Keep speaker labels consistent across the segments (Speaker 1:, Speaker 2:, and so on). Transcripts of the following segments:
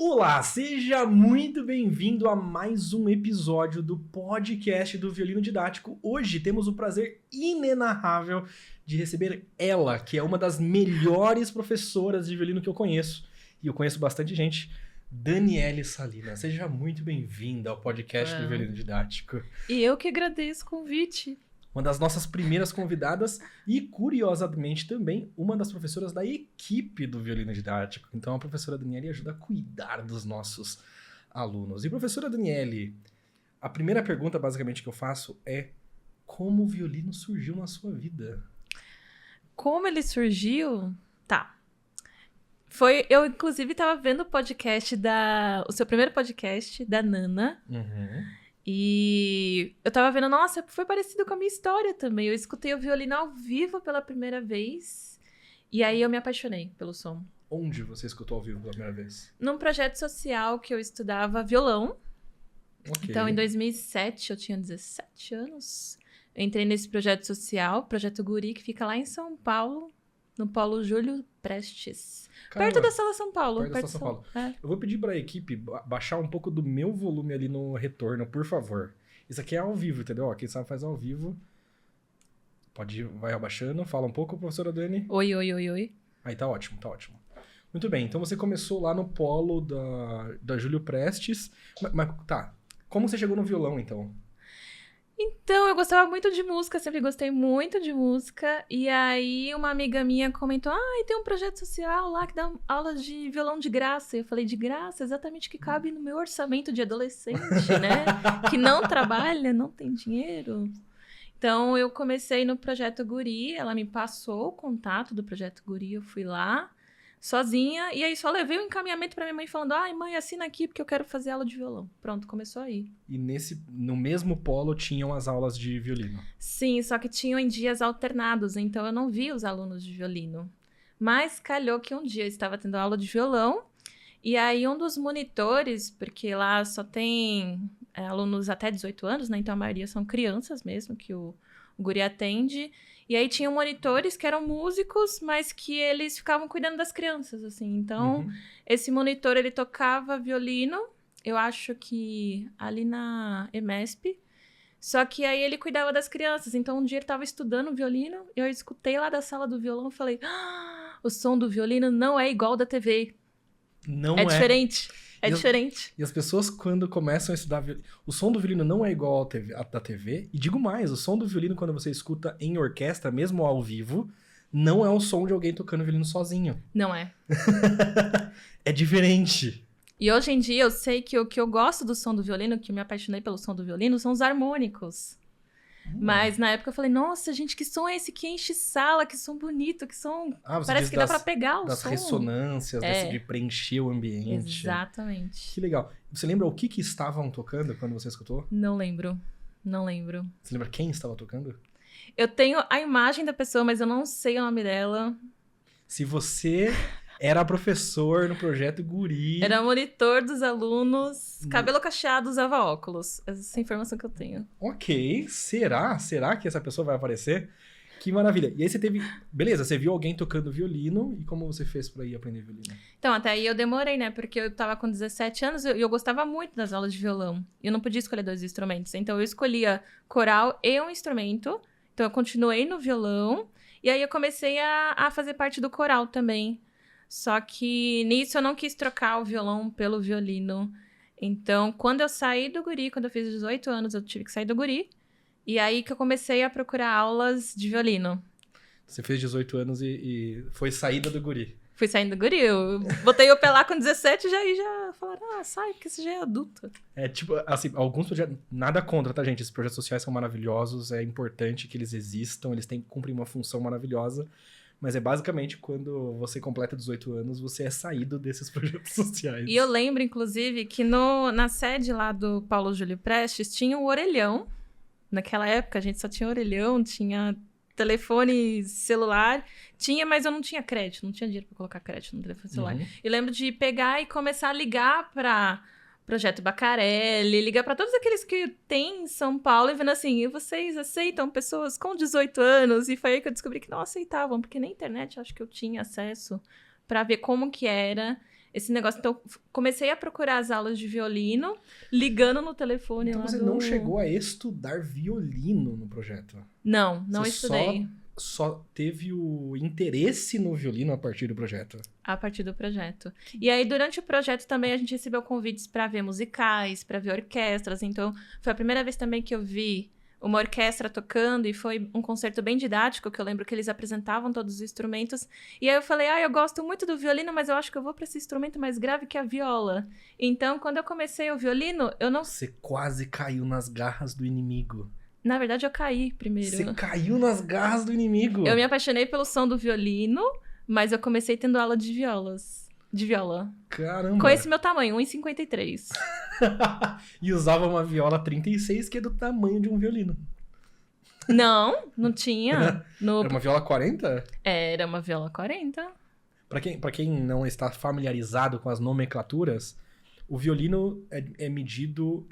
Speaker 1: Olá, seja muito bem-vindo a mais um episódio do podcast do Violino Didático. Hoje temos o prazer inenarrável de receber ela, que é uma das melhores professoras de violino que eu conheço. E eu conheço bastante gente, Daniele Salina. Seja muito bem-vinda ao podcast do Violino Didático.
Speaker 2: E eu que agradeço o convite.
Speaker 1: Uma das nossas primeiras convidadas e, curiosamente, também uma das professoras da equipe do Violino Didático. Então, a professora Daniele ajuda a cuidar dos nossos alunos. E, professora Daniele, a primeira pergunta, basicamente, que eu faço é: como o violino surgiu na sua vida?
Speaker 2: Como ele surgiu? Tá. Eu, inclusive, estava vendo o seu primeiro podcast, da Nana. E eu tava vendo, nossa, foi parecido com a minha história também. Eu escutei o violino ao vivo pela primeira vez. E aí eu me apaixonei pelo som.
Speaker 1: Onde você escutou ao vivo pela primeira vez?
Speaker 2: Num projeto social que eu estudava violão.
Speaker 1: Okay.
Speaker 2: Então, em 2007, eu tinha 17 anos. Eu entrei nesse projeto social, Projeto Guri, que fica lá em São Paulo, no Polo Júlio Prestes.
Speaker 1: Caramba,
Speaker 2: perto da Sala São Paulo.
Speaker 1: Perto da São Paulo.
Speaker 2: É.
Speaker 1: Eu vou pedir pra equipe baixar um pouco do meu volume ali no retorno, por favor. Isso aqui é ao vivo, entendeu? Quem sabe faz ao vivo. Vai abaixando. Fala um pouco, professora Dani.
Speaker 2: Oi.
Speaker 1: Aí tá ótimo. Muito bem, então você começou lá no polo da Júlio Prestes. Mas tá, como você chegou no violão, então?
Speaker 2: Então, eu gostava muito de música, sempre gostei muito de música. E aí, uma amiga minha comentou, tem um projeto social lá que dá aula de violão de graça. E eu falei, de graça? Exatamente o que cabe no meu orçamento de adolescente, né? Que não trabalha, não tem dinheiro. Então, eu comecei no Projeto Guri, ela me passou o contato do Projeto Guri, eu fui lá, sozinha, e aí só levei o encaminhamento pra minha mãe falando, mãe, assina aqui porque eu quero fazer aula de violão. Pronto, começou aí.
Speaker 1: E no mesmo polo tinham as aulas de violino?
Speaker 2: Sim, só que tinham em dias alternados, então eu não via os alunos de violino. Mas calhou que um dia eu estava tendo aula de violão, e aí um dos monitores, porque lá só tem alunos até 18 anos, né? Então a maioria são crianças mesmo, que o Guri atende. E aí tinham monitores que eram músicos, mas que eles ficavam cuidando das crianças, assim. Então, esse monitor, ele tocava violino, eu acho que ali na EMESP. Só que aí ele cuidava das crianças. Então, um dia ele estava estudando violino, e eu escutei lá da sala do violão e falei, o som do violino não é igual da TV.
Speaker 1: Não
Speaker 2: é diferente. É diferente.
Speaker 1: E as pessoas, quando começam a estudar violino, o som do violino não é igual ao da TV. E digo mais, o som do violino, quando você escuta em orquestra, mesmo ao vivo, não é o som de alguém tocando violino sozinho.
Speaker 2: Não é.
Speaker 1: É diferente.
Speaker 2: E hoje em dia eu sei que o que eu gosto do som do violino, que eu me apaixonei pelo som do violino, são os harmônicos. Mas na época eu falei, nossa, gente, que som é esse que enche sala, que som bonito, que som... Parece que dá pra pegar o
Speaker 1: das
Speaker 2: som.
Speaker 1: Das ressonâncias, de preencher o ambiente.
Speaker 2: Exatamente.
Speaker 1: Que legal. Você lembra o que estavam tocando quando você escutou?
Speaker 2: Não lembro.
Speaker 1: Você lembra quem estava tocando?
Speaker 2: Eu tenho a imagem da pessoa, mas eu não sei o nome dela.
Speaker 1: Se você... Era professor no Projeto Guri.
Speaker 2: Era monitor dos alunos, cabelo cacheado, usava óculos. Essa é a informação que eu tenho.
Speaker 1: Ok, será? Será que essa pessoa vai aparecer? Que maravilha. E aí você teve... Beleza, você viu alguém tocando violino, e como você fez pra ir aprender violino?
Speaker 2: Então, até aí eu demorei, né? Porque eu tava com 17 anos e eu gostava muito das aulas de violão. E eu não podia escolher 2 instrumentos. Então, eu escolhia coral e um instrumento. Então, eu continuei no violão. E aí, eu comecei a fazer parte do coral também. Só que nisso eu não quis trocar o violão pelo violino. Então, quando eu saí do Guri, quando eu fiz 18 anos, eu tive que sair do Guri. E aí que eu comecei a procurar aulas de violino.
Speaker 1: Você fez 18 anos e foi saída do Guri.
Speaker 2: Fui saindo do Guri. Eu botei o pé lá com 17 e já falaram, sai, porque você já é adulto.
Speaker 1: É tipo, assim, alguns projetos... Nada contra, tá, gente? Esses projetos sociais são maravilhosos, é importante que eles existam, eles têm que cumprir uma função maravilhosa. Mas é basicamente quando você completa 18 anos, você é saído desses projetos sociais.
Speaker 2: E eu lembro, inclusive, que na sede lá do Paulo Júlio Prestes tinha um orelhão. Naquela época, a gente só tinha orelhão, tinha telefone celular. Tinha, mas eu não tinha crédito, não tinha dinheiro pra colocar crédito no telefone celular. E lembro de pegar e começar a ligar pra Projeto Bacarelli, ligar para todos aqueles que tem em São Paulo e vendo assim, e vocês aceitam pessoas com 18 anos? E foi aí que eu descobri que não aceitavam, porque na internet acho que eu tinha acesso para ver como que era. esse negócio. Então, comecei a procurar as aulas de violino, ligando no telefone
Speaker 1: Então
Speaker 2: lá
Speaker 1: você não chegou a estudar violino no projeto?
Speaker 2: Não
Speaker 1: Você
Speaker 2: estudei.
Speaker 1: Só teve o interesse no violino a partir do projeto?
Speaker 2: A partir do projeto. E aí, durante o projeto também, a gente recebeu convites para ver musicais, para ver orquestras. Então, foi a primeira vez também que eu vi uma orquestra tocando e foi um concerto bem didático, que eu lembro que eles apresentavam todos os instrumentos. E aí eu falei, eu gosto muito do violino, mas eu acho que eu vou para esse instrumento mais grave que a viola. Então, quando eu comecei o violino, eu não...
Speaker 1: Você quase caiu nas garras do inimigo.
Speaker 2: Na verdade, eu caí primeiro.
Speaker 1: Você caiu nas garras do inimigo?
Speaker 2: Eu me apaixonei pelo som do violino, mas eu comecei tendo aula de viola.
Speaker 1: Caramba!
Speaker 2: Com esse meu tamanho, 1,53.
Speaker 1: E usava uma viola 36, que é do tamanho de um violino.
Speaker 2: Não tinha.
Speaker 1: Era uma viola 40?
Speaker 2: Era uma viola 40.
Speaker 1: Pra quem não está familiarizado com as nomenclaturas, o violino é medido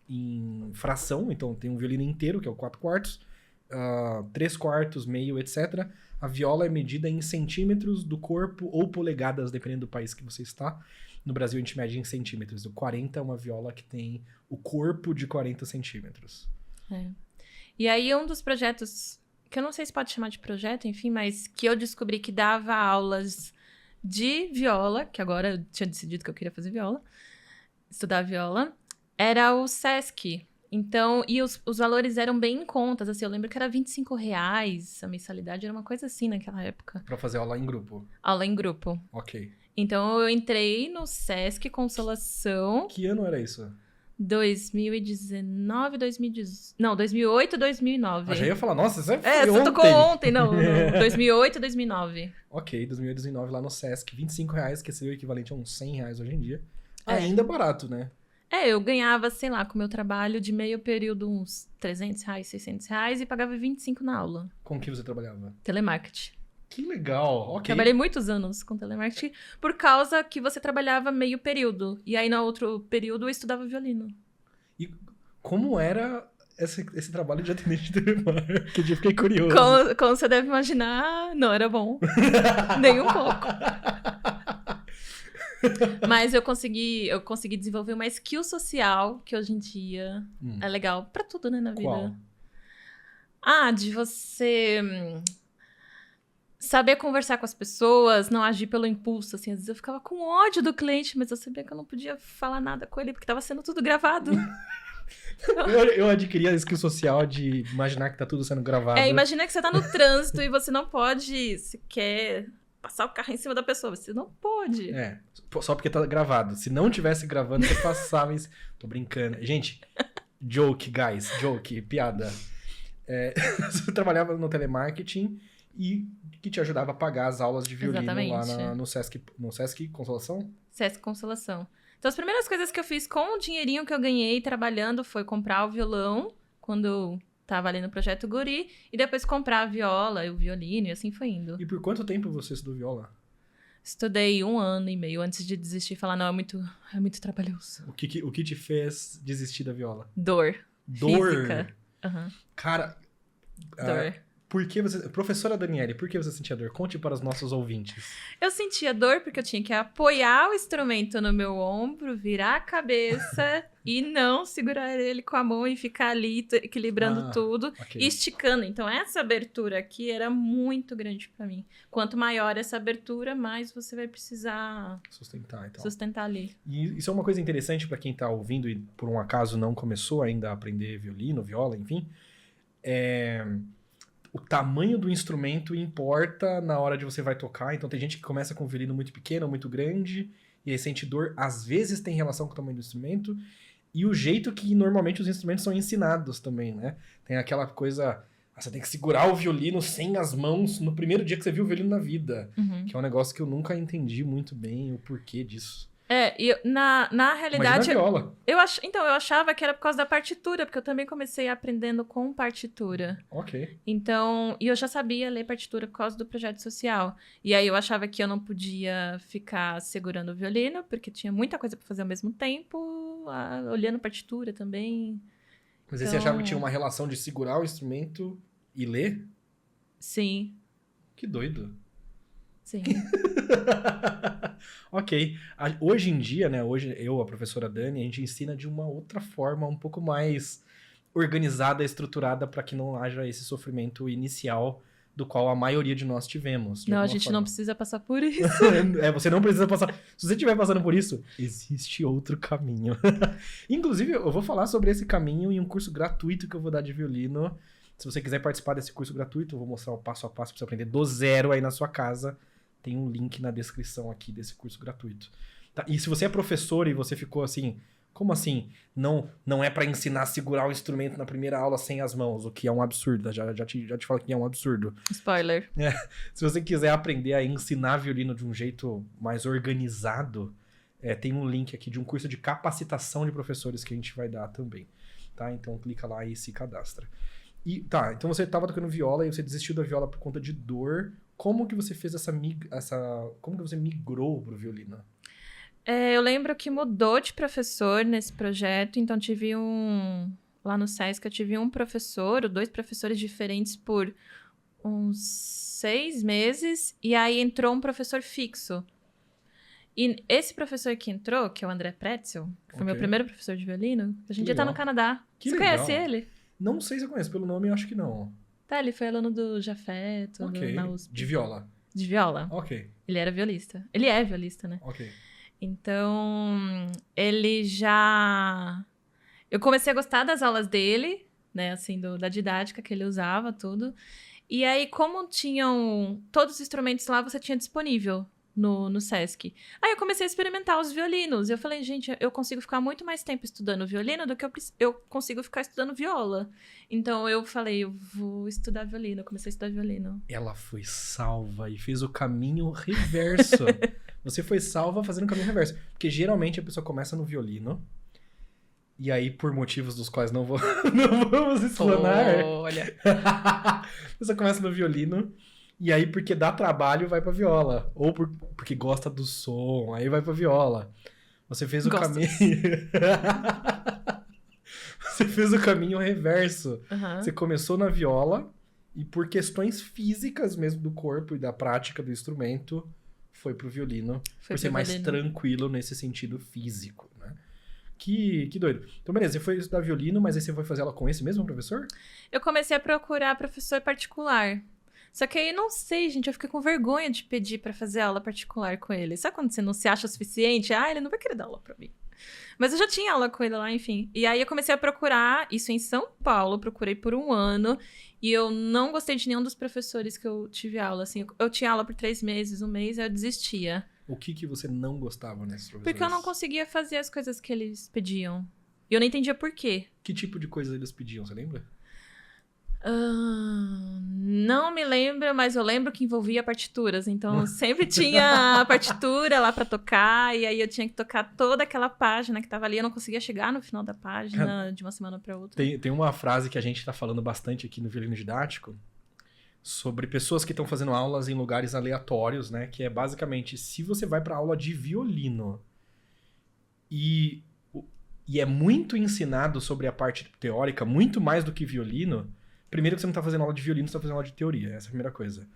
Speaker 1: em fração. Então tem um violino inteiro, que é o 4 quartos, 3 quartos, meio, etc. A viola é medida em centímetros do corpo ou polegadas, dependendo do país que você está. No Brasil a gente mede em centímetros. O 40 é uma viola que tem o corpo de 40 centímetros.
Speaker 2: E aí um dos projetos, que eu não sei se pode chamar de projeto, enfim, mas que eu descobri que dava aulas de viola, que agora eu tinha decidido que eu queria fazer viola, estudar viola, era o Sesc. Então, e os valores eram bem em contas, assim, eu lembro que era R$25, a mensalidade era uma coisa assim naquela época.
Speaker 1: Pra fazer aula em grupo?
Speaker 2: Aula em grupo.
Speaker 1: Ok.
Speaker 2: Então, eu entrei no Sesc Consolação.
Speaker 1: Que ano era isso?
Speaker 2: 2019, 2018... Não, 2008, 2009.
Speaker 1: Já ia falar, nossa, isso foi
Speaker 2: você
Speaker 1: ontem.
Speaker 2: tocou ontem, não. 2008, 2009.
Speaker 1: Ok, 2008, 2009 lá no Sesc, R$25, que seria o equivalente a uns R$100 hoje em dia. Ainda barato, né?
Speaker 2: Eu ganhava, sei lá, com o meu trabalho de meio período uns R$300, R$600 e pagava 25 na aula.
Speaker 1: Com que você trabalhava?
Speaker 2: Telemarketing.
Speaker 1: Que legal, ok.
Speaker 2: Trabalhei muitos anos com telemarketing por causa que você trabalhava meio período. E aí, no outro período, eu estudava violino.
Speaker 1: E como era esse trabalho de atendente de telemarketing? Eu fiquei curioso.
Speaker 2: Como você deve imaginar, não era bom. Nem um pouco. Mas eu consegui desenvolver uma skill social que hoje em dia é legal pra tudo, né, na vida.
Speaker 1: Qual?
Speaker 2: De você saber conversar com as pessoas, não agir pelo impulso, assim. Às vezes eu ficava com ódio do cliente, mas eu sabia que eu não podia falar nada com ele, porque tava sendo tudo gravado.
Speaker 1: Eu adquiri a skill social de imaginar que tá tudo sendo gravado.
Speaker 2: Imagina que você tá no trânsito e você não pode, se quer passar o carro em cima da pessoa, você não pode.
Speaker 1: Só porque tá gravado. Se não tivesse gravando, você passava isso. Tô brincando. Gente, joke, guys. Joke, piada. Você trabalhava no telemarketing e que te ajudava a pagar as aulas de violino. Exatamente. Lá no Sesc Consolação?
Speaker 2: Sesc Consolação. Então, as primeiras coisas que eu fiz com o dinheirinho que eu ganhei trabalhando foi comprar o violão, quando eu tava ali no Projeto Guri, e depois comprar a viola e o violino, e assim foi indo.
Speaker 1: E por quanto tempo você estudou viola?
Speaker 2: Estudei 1 ano e meio antes de desistir e falar, não, é muito trabalhoso.
Speaker 1: O que te fez desistir da viola?
Speaker 2: Dor.
Speaker 1: Dor?
Speaker 2: Física. Uhum.
Speaker 1: Cara...
Speaker 2: Dor.
Speaker 1: Por que você... Professora Daniele, por que você sentia dor? Conte para os nossos ouvintes.
Speaker 2: Eu sentia dor porque eu tinha que apoiar o instrumento no meu ombro, virar a cabeça e não segurar ele com a mão e ficar ali equilibrando tudo, okay. E esticando. Então, essa abertura aqui era muito grande para mim. Quanto maior essa abertura, mais você vai precisar sustentar ali.
Speaker 1: E isso é uma coisa interessante para quem tá ouvindo e por um acaso não começou ainda a aprender violino, viola, enfim. O tamanho do instrumento importa na hora de você vai tocar. Então tem gente que começa com um violino muito pequeno, muito grande, e aí sente dor. Às vezes tem relação com o tamanho do instrumento. E o jeito que normalmente os instrumentos são ensinados também, né? Tem aquela coisa... Você tem que segurar o violino sem as mãos no primeiro dia que você viu o violino na vida. Uhum. Que é um negócio que eu nunca entendi muito bem o porquê disso.
Speaker 2: E na realidade...
Speaker 1: Imagina a viola.
Speaker 2: Então, eu achava que era por causa da partitura, porque eu também comecei aprendendo com partitura.
Speaker 1: Ok.
Speaker 2: Então, e eu já sabia ler partitura por causa do projeto social. E aí eu achava que eu não podia ficar segurando o violino, porque tinha muita coisa pra fazer ao mesmo tempo, olhando partitura também.
Speaker 1: Mas aí você achava que tinha uma relação de segurar o instrumento e ler?
Speaker 2: Sim.
Speaker 1: Que doido.
Speaker 2: Sim.
Speaker 1: Ok. Hoje em dia, né? Hoje eu, a professora Dani, a gente ensina de uma outra forma, um pouco mais organizada, estruturada, para que não haja esse sofrimento inicial do qual a maioria de nós tivemos.
Speaker 2: Não, a gente não precisa passar por isso.
Speaker 1: Você não precisa passar. Se você estiver passando por isso, existe outro caminho. Inclusive, eu vou falar sobre esse caminho em um curso gratuito que eu vou dar de violino. Se você quiser participar desse curso gratuito, eu vou mostrar o passo a passo para você aprender do zero aí na sua casa. Tem um link na descrição aqui desse curso gratuito. Tá? E se você é professor e você ficou assim, como assim? Não é para ensinar a segurar o instrumento na primeira aula sem as mãos, o que é um absurdo. Já te falo que é um absurdo.
Speaker 2: Spoiler.
Speaker 1: Se você quiser aprender a ensinar violino de um jeito mais organizado, tem um link aqui de um curso de capacitação de professores que a gente vai dar também. Tá? Então clica lá e se cadastra. Então você estava tocando viola e você desistiu da viola por conta de dor. Como que você fez como que você migrou pro violino?
Speaker 2: Eu lembro que mudou de professor nesse projeto, então lá no Sesc eu tive um professor, ou 2 professores diferentes por uns 6 meses, e aí entrou um professor fixo. E esse professor que entrou, que é o André Pretzel, que foi meu primeiro professor de violino, hoje em dia tá no Canadá. Você conhece ele?
Speaker 1: Não sei se eu conheço, pelo nome eu acho que não.
Speaker 2: Tá, ele foi aluno do Jafeto, na USP.
Speaker 1: De viola?
Speaker 2: De viola.
Speaker 1: Ok.
Speaker 2: Ele era violista. Ele é violista, né?
Speaker 1: Ok.
Speaker 2: Então, ele já... Eu comecei a gostar das aulas dele, né? Assim, da didática que ele usava, tudo. E aí, como tinham todos os instrumentos lá, você tinha disponível no Sesc. Aí eu comecei a experimentar os violinos. E eu falei, gente, eu consigo ficar muito mais tempo estudando violino do que eu consigo ficar estudando viola. Então eu falei, eu vou estudar violino. Eu comecei a estudar violino.
Speaker 1: Ela foi salva e fez o caminho reverso. Você foi salva fazendo o caminho reverso. Porque geralmente a pessoa começa no violino. E aí, por motivos dos quais não vamos explanar.
Speaker 2: Olha.
Speaker 1: Você começa no violino. E aí, porque dá trabalho, vai pra viola. Ou porque gosta do som, aí vai pra viola. Você fez o caminho... Você fez o caminho reverso.
Speaker 2: Uhum.
Speaker 1: Você começou na viola e por questões físicas mesmo do corpo e da prática do instrumento, foi pro violino. Por ser mais tranquilo nesse sentido físico, né? Que doido. Então, beleza, você foi estudar violino, mas aí você foi fazer ela com esse mesmo professor?
Speaker 2: Eu comecei a procurar professor particular. Só que aí, não sei, gente, eu fiquei com vergonha de pedir pra fazer aula particular com ele. Sabe quando você não se acha o suficiente? Ele não vai querer dar aula pra mim. Mas eu já tinha aula com ele lá, enfim. E aí eu comecei a procurar, isso em São Paulo, procurei por 1 ano. E eu não gostei de nenhum dos professores que eu tive aula, assim. Eu tinha aula por 3 meses, 1 mês, aí eu desistia.
Speaker 1: O que você não gostava nesses professores?
Speaker 2: Porque eu não conseguia fazer as coisas que eles pediam. E eu não entendia por quê.
Speaker 1: Que tipo de coisa eles pediam, você lembra?
Speaker 2: Não me lembro, mas eu lembro que envolvia partituras. Então, sempre tinha a partitura lá pra tocar. E aí, eu tinha que tocar toda aquela página que tava ali. Eu não conseguia chegar no final da página de uma semana pra outra.
Speaker 1: Tem uma frase que a gente tá falando bastante aqui no Violino Didático sobre pessoas que estão fazendo aulas em lugares aleatórios, né? Que é basicamente, se você vai pra aula de violino e é muito ensinado sobre a parte teórica, muito mais do que violino... Primeiro que você não tá fazendo aula de violino, você tá fazendo aula de teoria. Essa é a primeira coisa.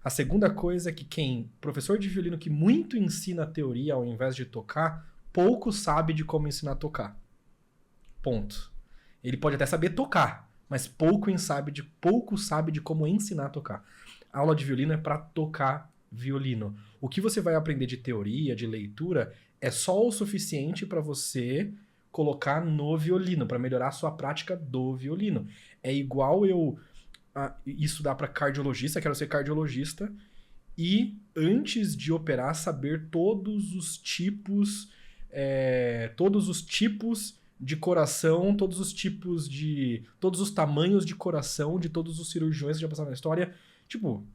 Speaker 1: A segunda coisa é que professor de violino que muito ensina a teoria ao invés de tocar, pouco sabe de como ensinar a tocar. Ponto. Ele pode até saber tocar, mas pouco sabe de como ensinar a tocar. A aula de violino é para tocar violino. O que você vai aprender de teoria, de leitura, é só o suficiente para você colocar no violino, para melhorar a sua prática do violino. É igual eu estudar para cardiologista, quero ser cardiologista, e antes de operar, saber todos os tipos de coração, todos os tamanhos de coração de todos os cirurgiões que já passaram na história. Tipo,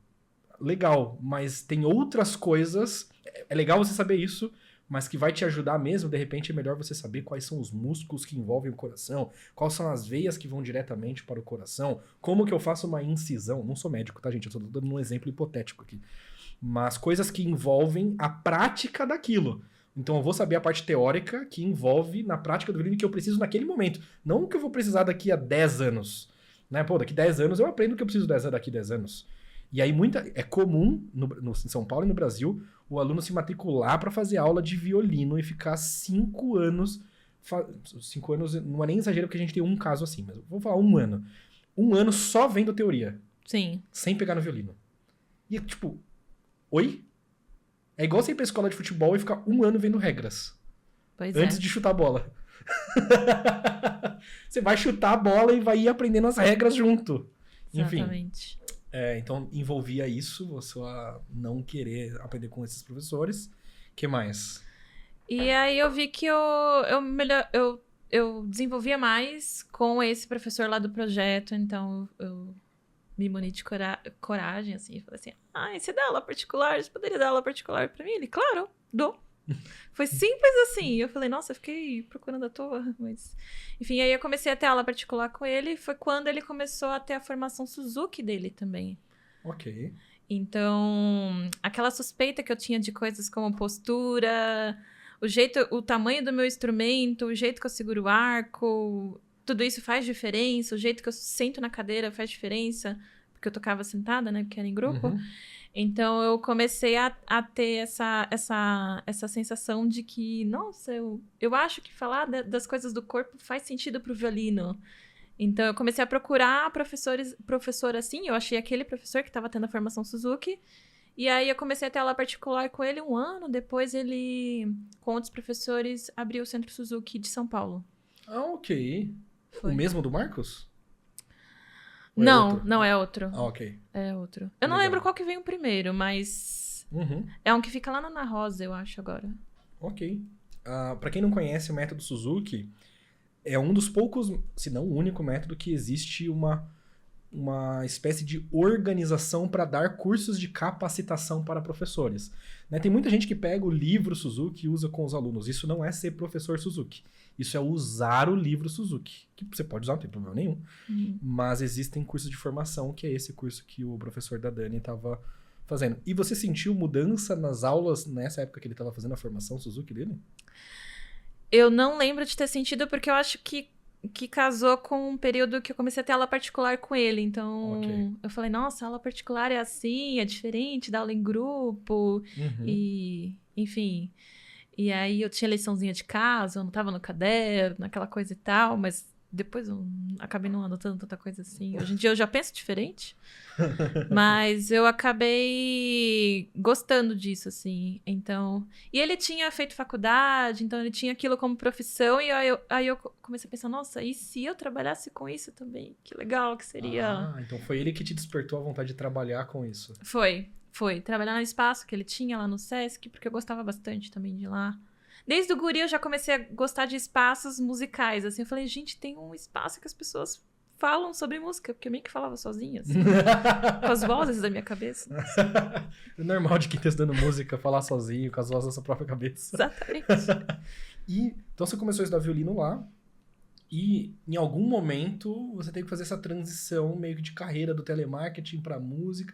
Speaker 1: legal, mas tem outras coisas. É legal você saber isso, mas que vai te ajudar mesmo, de repente é melhor você saber quais são os músculos que envolvem o coração, quais são as veias que vão diretamente para o coração, como que eu faço uma incisão. Não sou médico, tá, gente? Eu tô dando um exemplo hipotético aqui. Mas coisas que envolvem a prática daquilo. Então eu vou saber a parte teórica que envolve na prática do violino que eu preciso naquele momento. Não que eu vou precisar daqui a 10 anos. Né? Pô, daqui a 10 anos eu aprendo o que eu preciso daqui a 10 anos. E aí é comum em São Paulo e no Brasil o aluno se matricular para fazer aula de violino e ficar 5 anos. 5 anos, não é nem exagero porque a gente tem um caso assim, mas vou falar 1 ano. 1 ano só vendo teoria.
Speaker 2: Sim.
Speaker 1: Sem pegar no violino. E tipo, oi? É igual você ir pra escola de futebol e ficar 1 ano vendo regras.
Speaker 2: Pois
Speaker 1: antes de chutar a bola. Você vai chutar a bola e vai ir aprendendo as regras junto.
Speaker 2: Exatamente.
Speaker 1: Enfim. Então envolvia isso, você não querer aprender com esses professores. O que mais?
Speaker 2: E aí eu vi que eu desenvolvia mais com esse professor lá do projeto, então eu me muni de coragem, assim, e falei assim, você dá aula particular? Você poderia dar aula particular pra mim? Ele, claro, dou. Foi simples assim. Eu falei, nossa, eu fiquei procurando à toa, mas... Enfim, aí eu comecei a ter aula particular com ele, foi quando ele começou a ter a formação Suzuki dele também.
Speaker 1: Ok.
Speaker 2: Então, aquela suspeita que eu tinha de coisas como postura, o tamanho do meu instrumento, o jeito que eu seguro o arco, tudo isso faz diferença, o jeito que eu sento na cadeira faz diferença, porque eu tocava sentada, né, porque era em grupo.
Speaker 1: Uhum.
Speaker 2: Então, eu comecei a ter essa sensação de que, nossa, eu acho que falar das coisas do corpo faz sentido pro violino. Então, eu comecei a procurar professor assim, eu achei aquele professor que estava tendo a formação Suzuki, e aí eu comecei a ter aula particular com ele 1 ano, depois ele, com outros professores, abriu o Centro Suzuki de São Paulo.
Speaker 1: Ah, ok.
Speaker 2: Foi.
Speaker 1: O mesmo do Marcos?
Speaker 2: Não é outro.
Speaker 1: Ah, ok.
Speaker 2: É outro. Eu não lembro qual que veio primeiro, mas...
Speaker 1: Uhum.
Speaker 2: É um que fica lá na Ana Rosa, eu acho, agora.
Speaker 1: Ok. Pra quem não conhece o método Suzuki, é um dos poucos, se não o único método que existe uma espécie de organização para dar cursos de capacitação para professores. Né? Tem muita gente que pega o livro Suzuki e usa com os alunos. Isso não é ser professor Suzuki. Isso é usar o livro Suzuki. Que você pode usar, não tem problema nenhum. Mas existem cursos de formação, que é esse curso que o professor da Dani estava fazendo. E você sentiu mudança nas aulas nessa época que ele estava fazendo a formação Suzuki dele?
Speaker 2: Eu não lembro de ter sentido, porque eu acho que casou com um período que eu comecei a ter aula particular com ele. Então, eu falei, nossa, a aula particular é assim, é diferente da aula em grupo. E, enfim... E aí eu tinha liçãozinha de casa, eu não tava no caderno, aquela coisa e tal, mas depois eu acabei não anotando tanta coisa assim. Hoje em dia eu já penso diferente, mas eu acabei gostando disso, assim. Então, e ele tinha feito faculdade, então ele tinha aquilo como profissão, e aí eu comecei a pensar, nossa, e se eu trabalhasse com isso também? Que legal que seria.
Speaker 1: Então foi ele que te despertou a vontade de trabalhar com isso.
Speaker 2: Foi trabalhar no espaço que ele tinha lá no Sesc, porque eu gostava bastante também de lá. Desde o guri eu já comecei a gostar de espaços musicais, assim. Eu falei, gente, tem um espaço que as pessoas falam sobre música, porque eu meio que falava sozinha, assim, com as vozes da minha cabeça.
Speaker 1: É normal de quem tá estudando música falar sozinho, com as vozes da sua própria cabeça.
Speaker 2: Exatamente.
Speaker 1: Então você começou a estudar violino lá, e em algum momento você teve que fazer essa transição meio que de carreira do telemarketing pra música.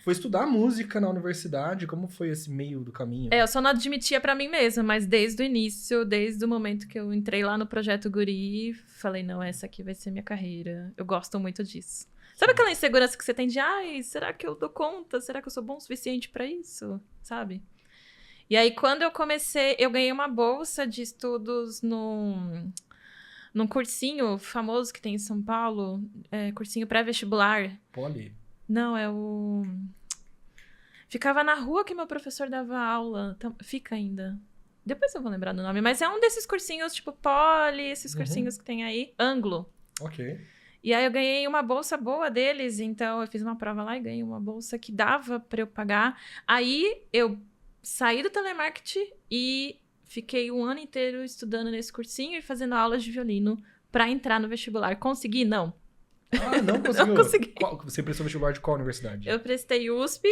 Speaker 1: Foi estudar música na universidade? Como foi esse meio do caminho?
Speaker 2: Eu só não admitia pra mim mesma, mas desde o início, desde o momento que eu entrei lá no Projeto Guri, falei, não, essa aqui vai ser minha carreira. Eu gosto muito disso. Sabe aquela insegurança que você tem de, será que eu dou conta? Será que eu sou bom o suficiente pra isso? Sabe? E aí, quando eu comecei, eu ganhei uma bolsa de estudos num cursinho famoso que tem em São Paulo, cursinho pré-vestibular.
Speaker 1: Poli?
Speaker 2: Não, é o... Ficava na rua que meu professor dava aula. Fica ainda. Depois eu vou lembrar do nome. Mas é um desses cursinhos, tipo Poli, esses cursinhos que tem aí. Anglo.
Speaker 1: Ok.
Speaker 2: E aí eu ganhei uma bolsa boa deles, então eu fiz uma prova lá e ganhei uma bolsa que dava pra eu pagar. Aí eu saí do telemarketing e... Fiquei 1 ano inteiro estudando nesse cursinho e fazendo aulas de violino pra entrar no vestibular. Consegui? Não.
Speaker 1: Não conseguiu?
Speaker 2: Não consegui.
Speaker 1: Você prestou vestibular de qual universidade?
Speaker 2: Eu prestei USP,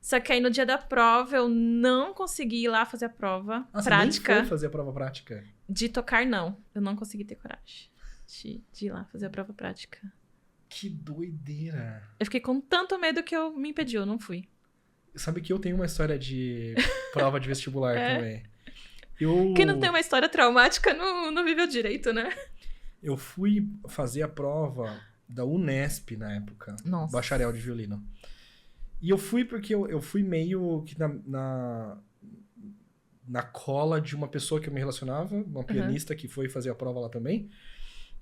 Speaker 2: só que aí no dia da prova eu não consegui ir lá fazer a prova prática.
Speaker 1: Você nem foi fazer a prova prática?
Speaker 2: De tocar, não. Eu não consegui ter coragem de ir lá fazer a prova prática.
Speaker 1: Que doideira.
Speaker 2: Eu fiquei com tanto medo que me impediu, eu não fui.
Speaker 1: Sabe que eu tenho uma história de prova de vestibular também.
Speaker 2: Quem não tem uma história traumática não viveu direito, né?
Speaker 1: Eu fui fazer a prova da Unesp na época.
Speaker 2: Nossa.
Speaker 1: Bacharel de violino. E eu fui porque eu fui meio que na cola de uma pessoa que eu me relacionava, uma pianista que foi fazer a prova lá também.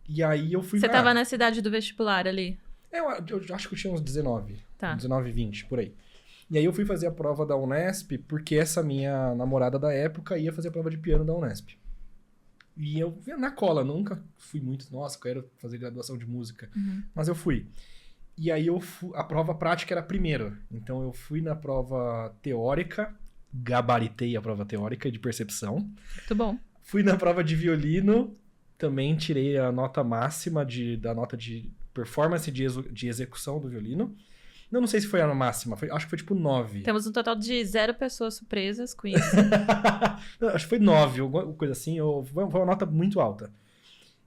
Speaker 1: E aí eu fui...
Speaker 2: Você tava na cidade do vestibular ali?
Speaker 1: Eu acho que eu tinha uns 19.
Speaker 2: Tá.
Speaker 1: 19, 20, por aí. E aí eu fui fazer a prova da Unesp, porque essa minha namorada da época ia fazer a prova de piano da Unesp. E eu na cola, nunca fui muito, nossa, quero fazer graduação de música. Mas eu fui. E aí a prova prática era a primeira. Então eu fui na prova teórica, gabaritei a prova teórica de percepção.
Speaker 2: Muito bom.
Speaker 1: Fui na prova de violino, também tirei a nota máxima da nota de performance de execução do violino. Não sei se foi a máxima, acho que foi tipo 9.
Speaker 2: Temos um total de 0 pessoas surpresas com isso.
Speaker 1: Acho que foi 9, alguma coisa assim, foi uma nota muito alta.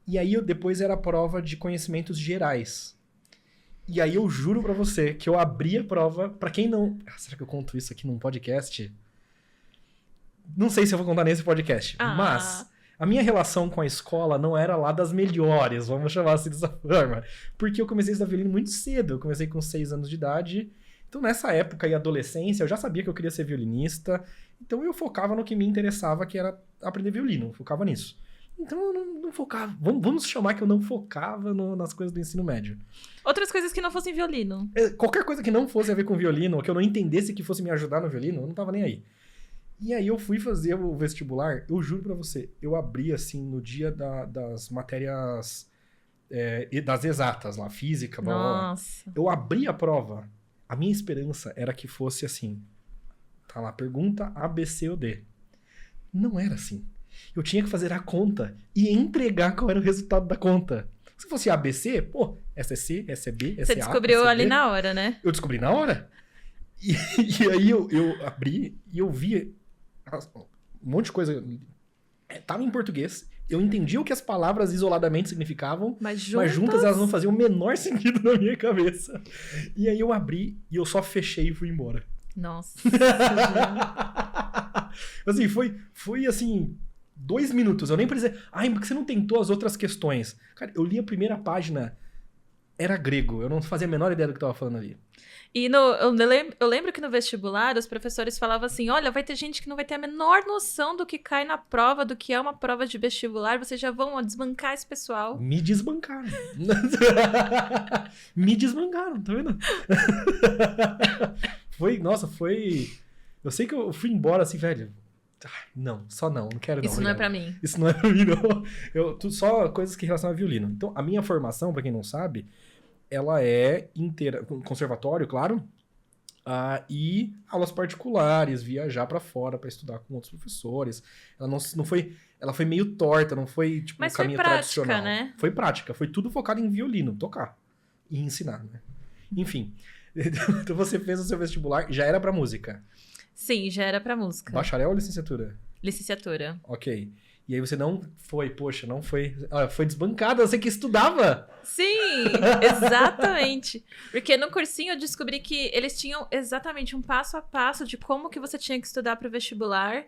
Speaker 1: E aí depois era a prova de conhecimentos gerais. E aí eu juro pra você que eu abri a prova, pra quem não... será que eu conto isso aqui num podcast? Não sei se eu vou contar nesse podcast, mas... A minha relação com a escola não era lá das melhores, vamos chamar assim dessa forma. Porque eu comecei a estudar violino muito cedo. Eu comecei com 6 anos de idade. Então, nessa época e adolescência, eu já sabia que eu queria ser violinista. Então, eu focava no que me interessava, que era aprender violino. Eu focava nisso. Então, eu não focava... Vamos chamar que eu não focava nas coisas do ensino médio.
Speaker 2: Outras coisas que não fossem violino.
Speaker 1: Qualquer coisa que não fosse a ver com violino, ou que eu não entendesse que fosse me ajudar no violino, eu não tava nem aí. E aí eu fui fazer o vestibular, eu juro pra você, eu abri assim no dia das matérias das exatas lá, física, blá, blá, blá.
Speaker 2: Nossa.
Speaker 1: Eu abri a prova, a minha esperança era que fosse assim, tá lá, pergunta A, B, C ou D. Não era assim. Eu tinha que fazer a conta e entregar qual era o resultado da conta. Se fosse A, B, C, pô, essa é C, essa é B, essa é A.
Speaker 2: Você descobriu
Speaker 1: essa é
Speaker 2: ali
Speaker 1: B.
Speaker 2: na hora, né?
Speaker 1: Eu descobri na hora. E aí eu abri e eu vi um monte de coisa. Tava em português. Eu entendi o que as palavras isoladamente significavam,
Speaker 2: mas
Speaker 1: juntas elas não faziam o menor sentido na minha cabeça. E aí eu abri e eu só fechei e fui embora.
Speaker 2: Nossa.
Speaker 1: Assim, foi assim, 2 minutos. Eu nem precisei... Ai, porque você não tentou as outras questões? Cara, eu li a primeira página, era grego. Eu não fazia a menor ideia do que tava falando ali.
Speaker 2: E eu lembro que no vestibular os professores falavam assim, olha, vai ter gente que não vai ter a menor noção do que cai na prova, do que é uma prova de vestibular, vocês já vão desbancar esse pessoal.
Speaker 1: Me desbancaram. Me desbancaram, tá vendo? Foi... Eu sei que eu fui embora assim, velho. Não, só não quero não.
Speaker 2: Isso não é pra mim.
Speaker 1: Isso não é pra mim, não. Só coisas que relacionam a violino. Então, a minha formação, pra quem não sabe... ela é inteira, conservatório, claro, e aulas particulares, viajar pra fora pra estudar com outros professores. Ela não foi, ela foi meio torta, não foi tipo
Speaker 2: mas
Speaker 1: o caminho
Speaker 2: foi prática,
Speaker 1: tradicional.
Speaker 2: né?
Speaker 1: Foi prática, foi tudo focado em violino, tocar e ensinar, né? Enfim, então você fez o seu vestibular, já era pra música?
Speaker 2: Sim, já era pra música.
Speaker 1: Bacharel ou licenciatura?
Speaker 2: Licenciatura.
Speaker 1: Ok. E aí você não foi, foi desbancada, você que estudava.
Speaker 2: Sim, exatamente. Porque no cursinho eu descobri que eles tinham exatamente um passo a passo de como que você tinha que estudar para o vestibular.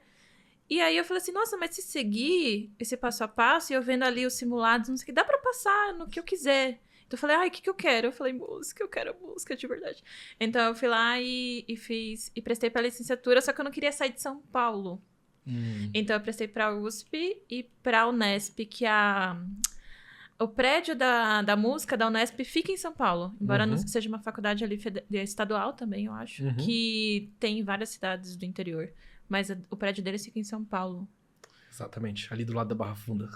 Speaker 2: E aí eu falei assim, nossa, mas se seguir esse passo a passo e eu vendo ali os simulados, não sei o que, dá para passar no que eu quiser. Então eu falei, ai, o que eu quero? Eu falei, música, eu quero música de verdade. Então eu fui lá e prestei para licenciatura, só que eu não queria sair de São Paulo. Então eu prestei pra USP e pra Unesp, que o prédio da música da Unesp fica em São Paulo. Embora não seja uma faculdade ali estadual também, eu acho. Que tem em várias cidades do interior. Mas o prédio deles fica em São Paulo.
Speaker 1: Exatamente, ali do lado da Barra Funda.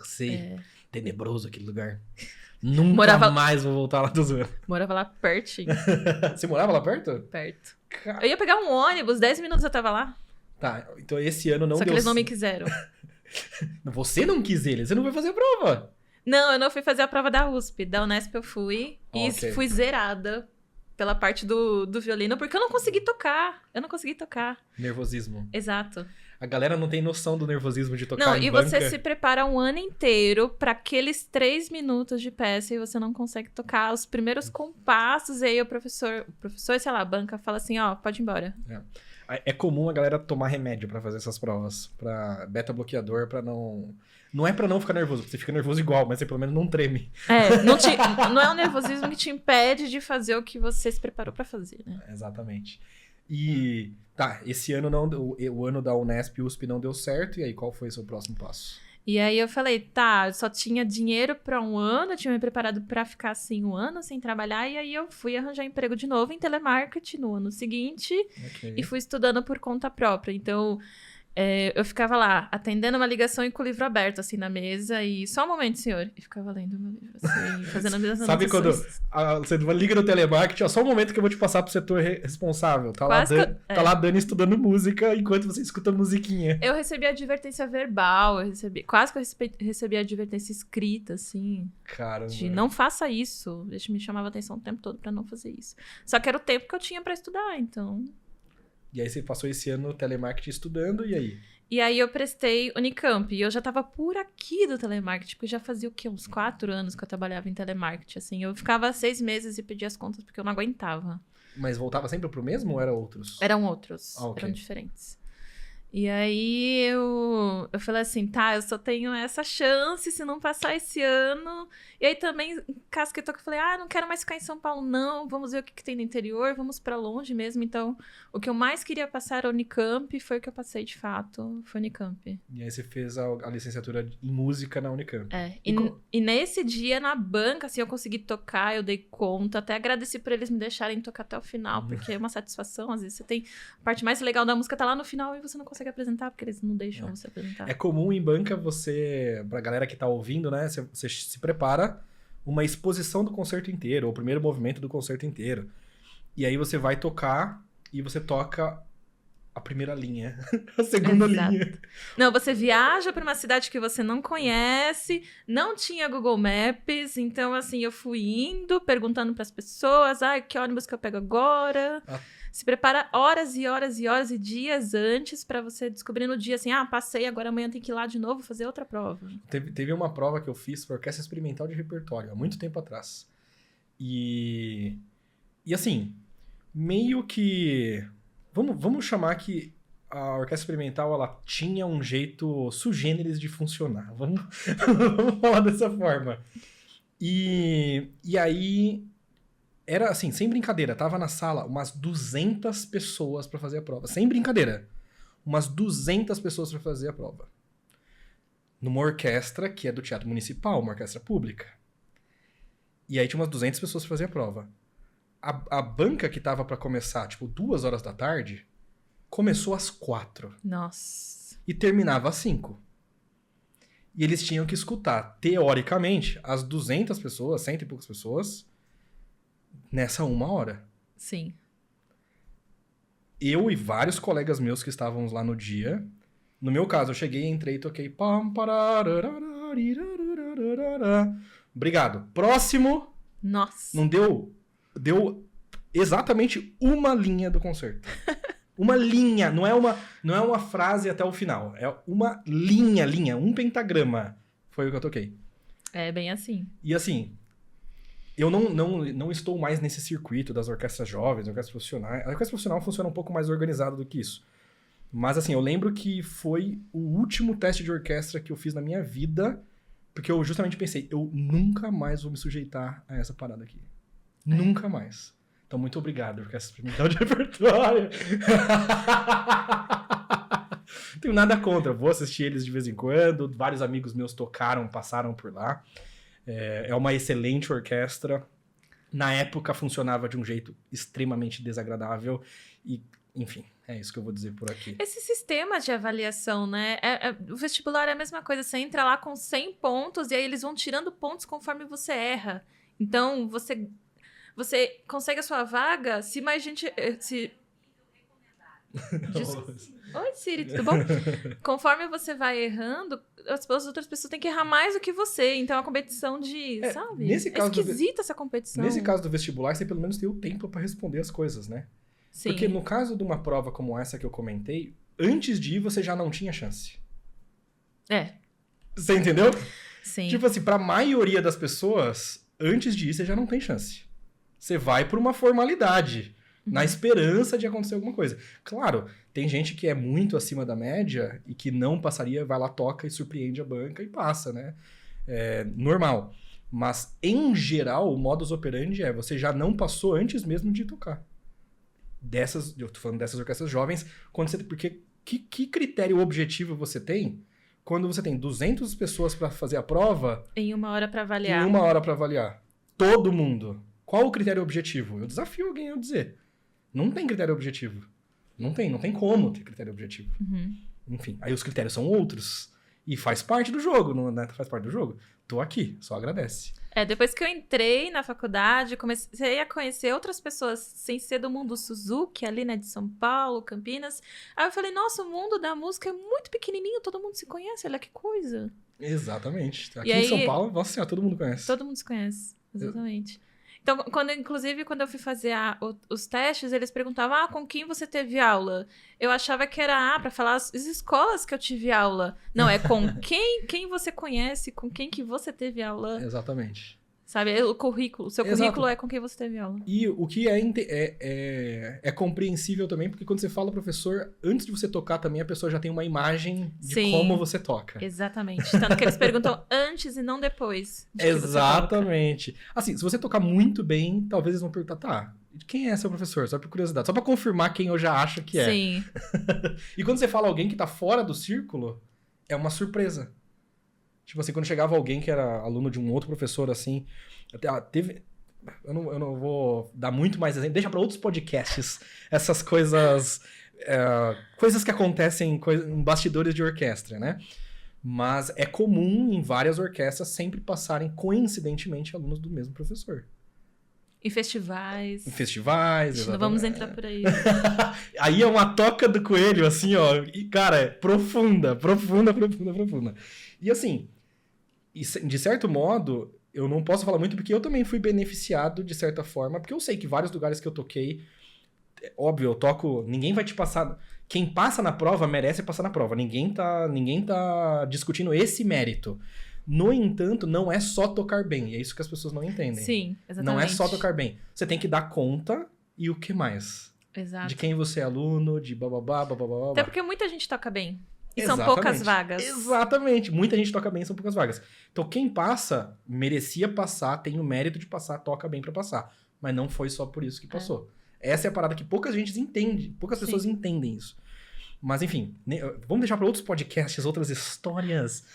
Speaker 1: Tenebroso aquele lugar. Nunca mais vou voltar lá do zoeiro.
Speaker 2: Morava lá pertinho.
Speaker 1: Você morava lá perto?
Speaker 2: Perto. Eu ia pegar um ônibus, 10 minutos eu tava lá.
Speaker 1: Tá, então esse ano não
Speaker 2: Só
Speaker 1: deu...
Speaker 2: que eles não me quiseram.
Speaker 1: Você não quis eles, você não foi fazer a prova.
Speaker 2: Não, eu não fui fazer a prova da USP. Da Unesp eu fui e fui zerada pela parte do violino, porque eu não consegui tocar.
Speaker 1: Nervosismo.
Speaker 2: Exato.
Speaker 1: A galera não tem noção do nervosismo de tocar em banca.
Speaker 2: Não, e você se prepara um ano inteiro pra aqueles 3 minutos de peça e você não consegue tocar os primeiros compassos. E aí o professor, sei lá, a banca fala assim, ó, pode ir embora.
Speaker 1: É comum a galera tomar remédio pra fazer essas provas. Pra beta-bloqueador, pra não... Não é pra não ficar nervoso, porque você fica nervoso igual, mas você pelo menos não treme.
Speaker 2: Não é um nervosismo que te impede de fazer o que você se preparou pra fazer, né?
Speaker 1: Exatamente. E tá, esse ano não deu, o ano da Unesp e USP não deu certo, e aí qual foi o seu próximo passo?
Speaker 2: E aí eu falei, tá, eu só tinha dinheiro pra um ano, eu tinha me preparado pra ficar assim um ano sem trabalhar, e aí eu fui arranjar emprego de novo em telemarketing no ano seguinte e fui estudando por conta própria. Então, eu ficava lá, atendendo uma ligação e com o livro aberto, assim, na mesa, e só um momento, senhor. E ficava lendo meu livro, assim, fazendo as minhas
Speaker 1: Sabe quando você liga no telemarketing, ó, só um momento que eu vou te passar pro setor responsável. Tá lá, tá lá a Dani estudando música enquanto você escuta musiquinha.
Speaker 2: Eu recebi advertência verbal, quase que eu recebi advertência escrita, assim.
Speaker 1: Caramba.
Speaker 2: De não faça isso. Isso me chamava atenção o tempo todo pra não fazer isso. Só que era o tempo que eu tinha pra estudar, então...
Speaker 1: E aí você passou esse ano no telemarketing estudando, e aí?
Speaker 2: E aí eu prestei Unicamp, e eu já tava por aqui do telemarketing, porque já fazia o quê? Uns 4 anos que eu trabalhava em telemarketing, assim. Eu ficava 6 meses e pedia as contas porque eu não aguentava.
Speaker 1: Mas voltava sempre pro mesmo ou eram outros?
Speaker 2: Eram outros,
Speaker 1: ok.
Speaker 2: Eram diferentes. E aí eu falei assim, tá, eu só tenho essa chance se não passar esse ano. E aí também, caso que eu falei, não quero mais ficar em São Paulo, não. Vamos ver o que tem no interior, vamos pra longe mesmo. Então, o que eu mais queria passar era Unicamp, foi o que eu passei de fato, foi Unicamp.
Speaker 1: E aí você fez a licenciatura em música na Unicamp.
Speaker 2: E nesse dia, na banca, assim, eu consegui tocar, eu dei conta. Até agradeci por eles me deixarem tocar até o final, porque é uma satisfação. Às vezes você tem... A parte mais legal da música tá lá no final e você não consegue apresentar, porque eles não deixam você apresentar.
Speaker 1: É comum em banca você, pra galera que tá ouvindo, né, você se prepara uma exposição do concerto inteiro, ou o primeiro movimento do concerto inteiro. E aí você vai tocar e você toca a primeira linha, a segunda linha.
Speaker 2: Não, você viaja pra uma cidade que você não conhece, não tinha Google Maps, então assim, eu fui indo, perguntando pras pessoas, que ônibus que eu pego agora... Se prepara horas e horas e horas e dias antes pra você descobrir no dia assim, passei, agora amanhã tem que ir lá de novo fazer outra prova.
Speaker 1: Teve uma prova que eu fiz para Orquestra Experimental de Repertório, há muito tempo atrás. E assim, meio que... Vamos chamar que a Orquestra Experimental, ela tinha um jeito sui generis de funcionar. Vamos falar dessa forma. E aí... Era assim, sem brincadeira, tava na sala umas 200 pessoas pra fazer a prova. Sem brincadeira. Umas 200 pessoas pra fazer a prova. Numa orquestra que é do Teatro Municipal, uma orquestra pública. E aí tinha umas 200 pessoas pra fazer a prova. A banca que tava pra começar, 2 horas da tarde, começou às 4.
Speaker 2: Nossa.
Speaker 1: E terminava às 5. E eles tinham que escutar, teoricamente, as 200 pessoas, 100 e poucas pessoas... nessa 1 hora.
Speaker 2: Sim.
Speaker 1: Eu e vários colegas meus que estávamos lá no dia. No meu caso, eu cheguei, entrei e toquei. Obrigado. Próximo.
Speaker 2: Nossa.
Speaker 1: Não deu. Deu exatamente uma linha do concerto. Uma linha. Não é uma frase até o final. É uma linha. Um pentagrama. Foi o que eu toquei.
Speaker 2: É bem assim.
Speaker 1: E assim... Eu não estou mais nesse circuito das orquestras jovens, orquestras profissionais. A orquestra profissional funciona um pouco mais organizada do que isso. Mas, assim, eu lembro que foi o último teste de orquestra que eu fiz na minha vida, porque eu justamente pensei, eu nunca mais vou me sujeitar a essa parada aqui. Nunca mais. Então, muito obrigado, Orquestra Experimental de Repertório. Não tenho nada contra, vou assistir eles de vez em quando. Vários amigos meus passaram por lá. É uma excelente orquestra. Na época funcionava de um jeito extremamente desagradável. E, enfim, é isso que eu vou dizer por aqui.
Speaker 2: Esse sistema de avaliação, né? O vestibular é a mesma coisa. Você entra lá com 100 pontos e aí eles vão tirando pontos conforme você erra. Então, você consegue a sua vaga se mais gente... Oi, Siri, tudo bom? Conforme você vai errando, as outras pessoas têm que errar mais do que você. Então é uma competição de, sabe?
Speaker 1: Nesse caso
Speaker 2: esquisita essa competição.
Speaker 1: Nesse caso do vestibular, você pelo menos tem o tempo para responder as coisas, né?
Speaker 2: Sim.
Speaker 1: Porque no caso de uma prova como essa que eu comentei, antes de ir você já não tinha chance. Você entendeu?
Speaker 2: Sim.
Speaker 1: Tipo assim, pra maioria das pessoas, antes de ir você já não tem chance. Você vai por uma formalidade. Na esperança de acontecer alguma coisa. Claro, tem gente que é muito acima da média e que não passaria, vai lá, toca e surpreende a banca e passa, né? É normal. Mas, em geral, o modus operandi você já não passou antes mesmo de tocar. eu tô falando dessas orquestras jovens, porque que critério objetivo você tem quando você tem 200 pessoas para fazer a prova
Speaker 2: Em 1 hora para avaliar.
Speaker 1: em 1 hora para avaliar? Todo mundo. Qual o critério objetivo? Eu desafio alguém a dizer. Não tem critério objetivo. Não tem como ter critério objetivo.
Speaker 2: Uhum.
Speaker 1: Enfim, aí os critérios são outros. E faz parte do jogo, não é? Faz parte do jogo. Tô aqui, só agradece.
Speaker 2: Depois que eu entrei na faculdade, comecei a conhecer outras pessoas sem ser do mundo Suzuki, ali, né, de São Paulo, Campinas. Aí eu falei, nossa, o mundo da música é muito pequenininho, todo mundo se conhece, olha que coisa.
Speaker 1: Exatamente. Aqui
Speaker 2: E aí,
Speaker 1: em São Paulo, nossa senhora, todo mundo conhece.
Speaker 2: Todo mundo se conhece, exatamente. Então, inclusive, quando eu fui fazer os testes, eles perguntavam, com quem você teve aula? Eu achava que era, para falar as escolas que eu tive aula. Não, é com quem você conhece, com quem que você teve aula.
Speaker 1: Exatamente.
Speaker 2: Sabe, o currículo. O seu
Speaker 1: Exato.
Speaker 2: currículo é com quem você teve aula.
Speaker 1: E o que é compreensível também, porque quando você fala professor, antes de você tocar também, a pessoa já tem uma imagem de
Speaker 2: Sim.
Speaker 1: como você toca.
Speaker 2: Exatamente. Tanto que eles perguntam antes e não depois de que você toca.
Speaker 1: Exatamente. Assim, se você tocar muito bem, talvez eles vão perguntar, tá, quem é seu professor? Só por curiosidade. Só pra confirmar quem eu já acho que é.
Speaker 2: Sim.
Speaker 1: E quando você fala alguém que tá fora do círculo, é uma surpresa. Tipo assim, quando chegava alguém que era aluno de um outro professor, assim... teve... Eu não vou dar muito mais exemplo. Deixa pra outros podcasts essas coisas... coisas que acontecem em bastidores de orquestra, né? Mas é comum em várias orquestras sempre passarem, coincidentemente, alunos do mesmo professor.
Speaker 2: Em festivais.
Speaker 1: Em festivais,
Speaker 2: Não
Speaker 1: exatamente.
Speaker 2: vamos entrar por aí.
Speaker 1: Aí é uma toca do coelho, assim, ó. E, cara, é profunda. E assim, de certo modo, eu não posso falar muito porque eu também fui beneficiado, de certa forma, porque eu sei que vários lugares que eu toquei, óbvio, eu toco, ninguém vai te passar... Quem passa na prova merece passar na prova. Ninguém tá discutindo esse mérito. No entanto, não é só tocar bem. E é isso que as pessoas não entendem.
Speaker 2: Sim, exatamente.
Speaker 1: Não é só tocar bem. Você tem que dar conta e o que mais?
Speaker 2: Exato.
Speaker 1: De quem você é aluno, de bababá.
Speaker 2: Até porque muita gente toca bem. E
Speaker 1: Exatamente.
Speaker 2: são poucas vagas.
Speaker 1: Exatamente. Muita gente toca bem, são poucas vagas. Então, quem passa, merecia passar, tem o mérito de passar, toca bem pra passar. Mas não foi só por isso que passou. Essa é a parada que poucas pessoas entendem isso. Mas, enfim, vamos deixar para outros podcasts, outras histórias.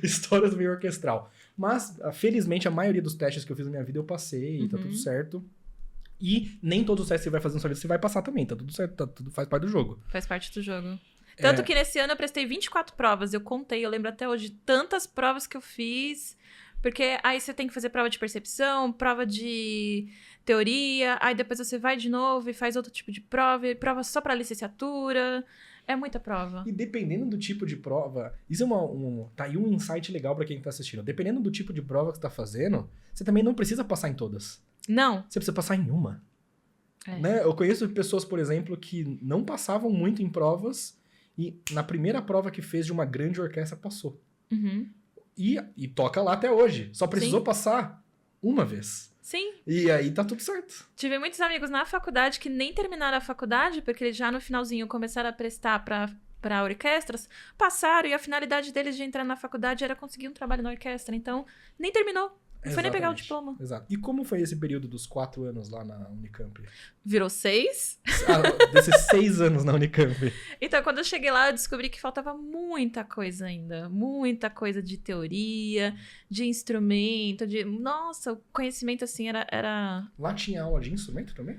Speaker 1: Histórias do meio orquestral. Mas, felizmente, a maioria dos testes que eu fiz na minha vida eu passei, tá tudo certo. E nem todos os testes que você vai fazer na sua vida você vai passar também, tá tudo certo, tudo faz parte do jogo.
Speaker 2: Faz parte do jogo. Tanto que nesse ano eu prestei 24 provas, eu contei, eu lembro até hoje tantas provas que eu fiz, porque aí você tem que fazer prova de percepção, prova de teoria, aí depois você vai de novo e faz outro tipo de prova, e prova só pra licenciatura, é muita prova.
Speaker 1: E dependendo do tipo de prova, isso é tá aí um insight legal pra quem tá assistindo, dependendo do tipo de prova que você tá fazendo, você também não precisa passar em todas.
Speaker 2: Não.
Speaker 1: Você precisa passar em uma. Né? Eu conheço pessoas, por exemplo, que não passavam muito em provas e na primeira prova que fez de uma grande orquestra passou.
Speaker 2: Uhum.
Speaker 1: E toca lá até hoje. Só precisou passar uma vez.
Speaker 2: Sim.
Speaker 1: E aí tá tudo certo.
Speaker 2: Tive muitos amigos na faculdade que nem terminaram a faculdade, porque eles já no finalzinho começaram a prestar pra orquestras, passaram e a finalidade deles de entrar na faculdade era conseguir um trabalho na orquestra. Então, nem terminou. Não foi nem pegar o diploma.
Speaker 1: Exato. E como foi esse período dos 4 anos lá na Unicamp?
Speaker 2: Virou 6.
Speaker 1: Desses 6 anos na Unicamp.
Speaker 2: Então, quando eu cheguei lá, eu descobri que faltava muita coisa ainda. Muita coisa de teoria, de instrumento, de... Nossa, o conhecimento, assim, era...
Speaker 1: Lá tinha aula de instrumento também?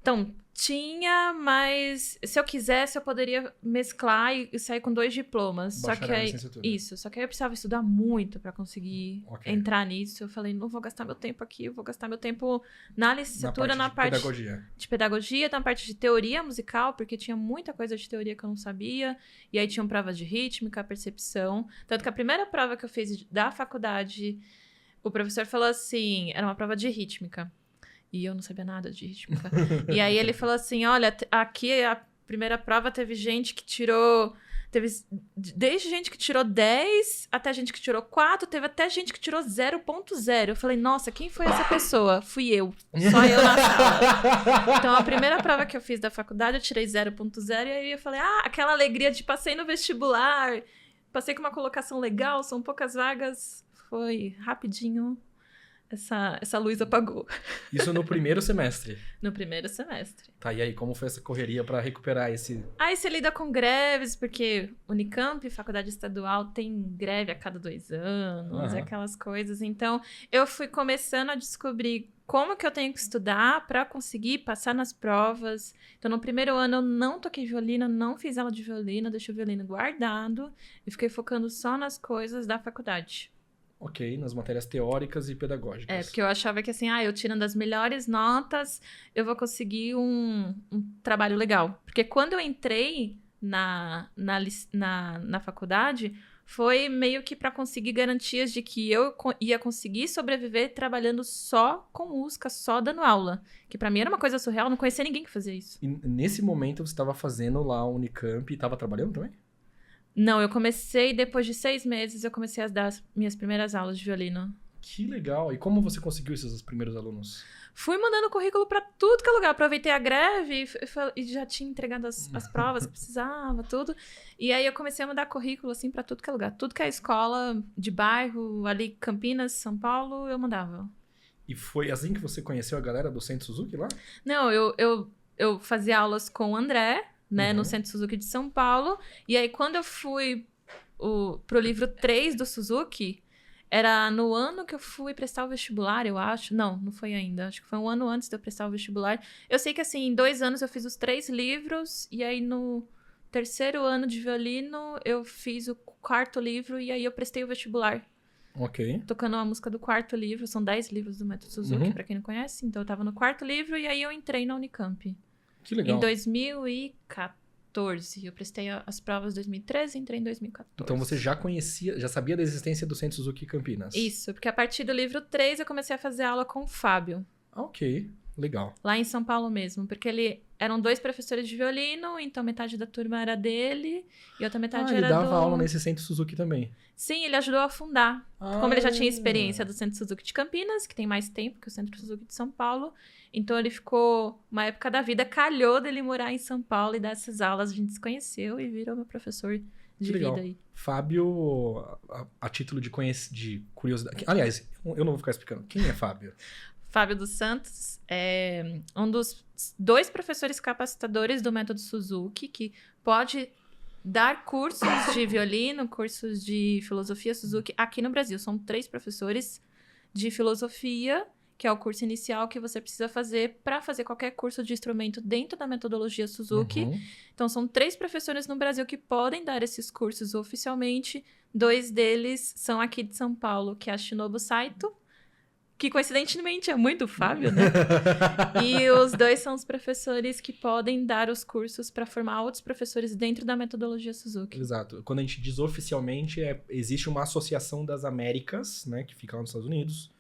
Speaker 2: Então, tinha, mas se eu quisesse, eu poderia mesclar e sair com 2 diplomas. Só que aí, só que aí eu precisava estudar muito pra conseguir entrar nisso. Eu falei, não vou gastar meu tempo aqui, eu vou gastar meu tempo na licenciatura, na parte de pedagogia, na parte de teoria musical, porque tinha muita coisa de teoria que eu não sabia. E aí tinham provas de rítmica, percepção. Tanto que a primeira prova que eu fiz da faculdade, o professor falou assim, era uma prova de rítmica. E eu não sabia nada de rítmica. E aí ele falou assim, olha, aqui a primeira prova teve gente que tirou... Desde gente que tirou 10 até gente que tirou 4, teve até gente que tirou 0.0. Eu falei, nossa, quem foi essa pessoa? Fui eu. Só eu na sala. Então, a primeira prova que eu fiz da faculdade, eu tirei 0.0. E aí eu falei, aquela alegria de passei no vestibular, passei com uma colocação legal, são poucas vagas. Foi rapidinho... essa luz apagou.
Speaker 1: Isso no primeiro semestre.
Speaker 2: No primeiro semestre.
Speaker 1: Tá, e aí, como foi essa correria pra recuperar esse...
Speaker 2: Aí você lida com greves, porque Unicamp, faculdade estadual, tem greve a cada 2 anos, aquelas coisas. Então, eu fui começando a descobrir como que eu tenho que estudar para conseguir passar nas provas. Então, no primeiro ano, eu não toquei violino, não fiz aula de violino, deixei o violino guardado e fiquei focando só nas coisas da faculdade.
Speaker 1: Ok, nas matérias teóricas e pedagógicas.
Speaker 2: Porque eu achava que assim, eu tirando as melhores notas, eu vou conseguir um trabalho legal. Porque quando eu entrei na faculdade, foi meio que para conseguir garantias de que eu ia conseguir sobreviver trabalhando só com música, só dando aula. Que para mim era uma coisa surreal, eu não conhecia ninguém que fazia isso.
Speaker 1: E nesse momento você estava fazendo lá a Unicamp e estava trabalhando também?
Speaker 2: Não, eu comecei, depois de 6 meses, eu comecei a dar as minhas primeiras aulas de violino.
Speaker 1: Que legal! E como você conseguiu esses primeiros alunos?
Speaker 2: Fui mandando currículo pra tudo que é lugar. Aproveitei a greve e já tinha entregado as provas que precisava, tudo. E aí eu comecei a mandar currículo, assim, pra tudo que é lugar. Tudo que é escola de bairro, ali Campinas, São Paulo, eu mandava.
Speaker 1: E foi assim que você conheceu a galera do Centro Suzuki lá?
Speaker 2: Não, eu fazia aulas com o André, né, no Centro Suzuki de São Paulo. E aí, quando eu fui pro livro 3 do Suzuki, era no ano que eu fui prestar o vestibular, eu acho. Não foi ainda. Acho que foi um ano antes de eu prestar o vestibular. Eu sei que, assim, em 2 anos eu fiz os 3 livros. E aí, no terceiro ano de violino, eu fiz o 4º livro. E aí, eu prestei o vestibular.
Speaker 1: Ok.
Speaker 2: Tocando a música do 4º livro. São 10 livros do Método Suzuki, pra quem não conhece. Então, eu tava no 4º livro. E aí, eu entrei na Unicamp.
Speaker 1: Que legal.
Speaker 2: Em 2014. Eu prestei as provas em 2013 e entrei em 2014.
Speaker 1: Então você já conhecia, já sabia da existência do Centro Suzuki Campinas?
Speaker 2: Isso, porque a partir do livro 3 eu comecei a fazer aula com o Fábio.
Speaker 1: Ok, legal.
Speaker 2: Lá em São Paulo mesmo, porque eram 2 professores de violino, então metade da turma era dele e outra metade era
Speaker 1: ele dava aula nesse Centro Suzuki também?
Speaker 2: Sim, ele ajudou a fundar. Como ele já tinha experiência do Centro Suzuki de Campinas, que tem mais tempo que o Centro Suzuki de São Paulo, então ele ficou, uma época da vida, calhou dele morar em São Paulo e dar essas aulas. A gente se conheceu e virou meu professor de vida aí.
Speaker 1: Fábio, a título de curiosidade... Aliás, eu não vou ficar explicando. Quem é Fábio?
Speaker 2: Fábio dos Santos é um dos 2 professores capacitadores do Método Suzuki, que pode dar cursos de violino, cursos de filosofia Suzuki aqui no Brasil. São 3 professores de filosofia, que é o curso inicial que você precisa fazer para fazer qualquer curso de instrumento dentro da metodologia Suzuki. Então, são 3 professores no Brasil que podem dar esses cursos oficialmente. 2 deles são aqui de São Paulo, que é a Shinobu Saito, que coincidentemente é muito o Fábio, né? E os 2 são os professores que podem dar os cursos para formar outros professores dentro da metodologia Suzuki.
Speaker 1: Exato. Quando a gente diz oficialmente, existe uma associação das Américas, né, que fica lá nos Estados Unidos,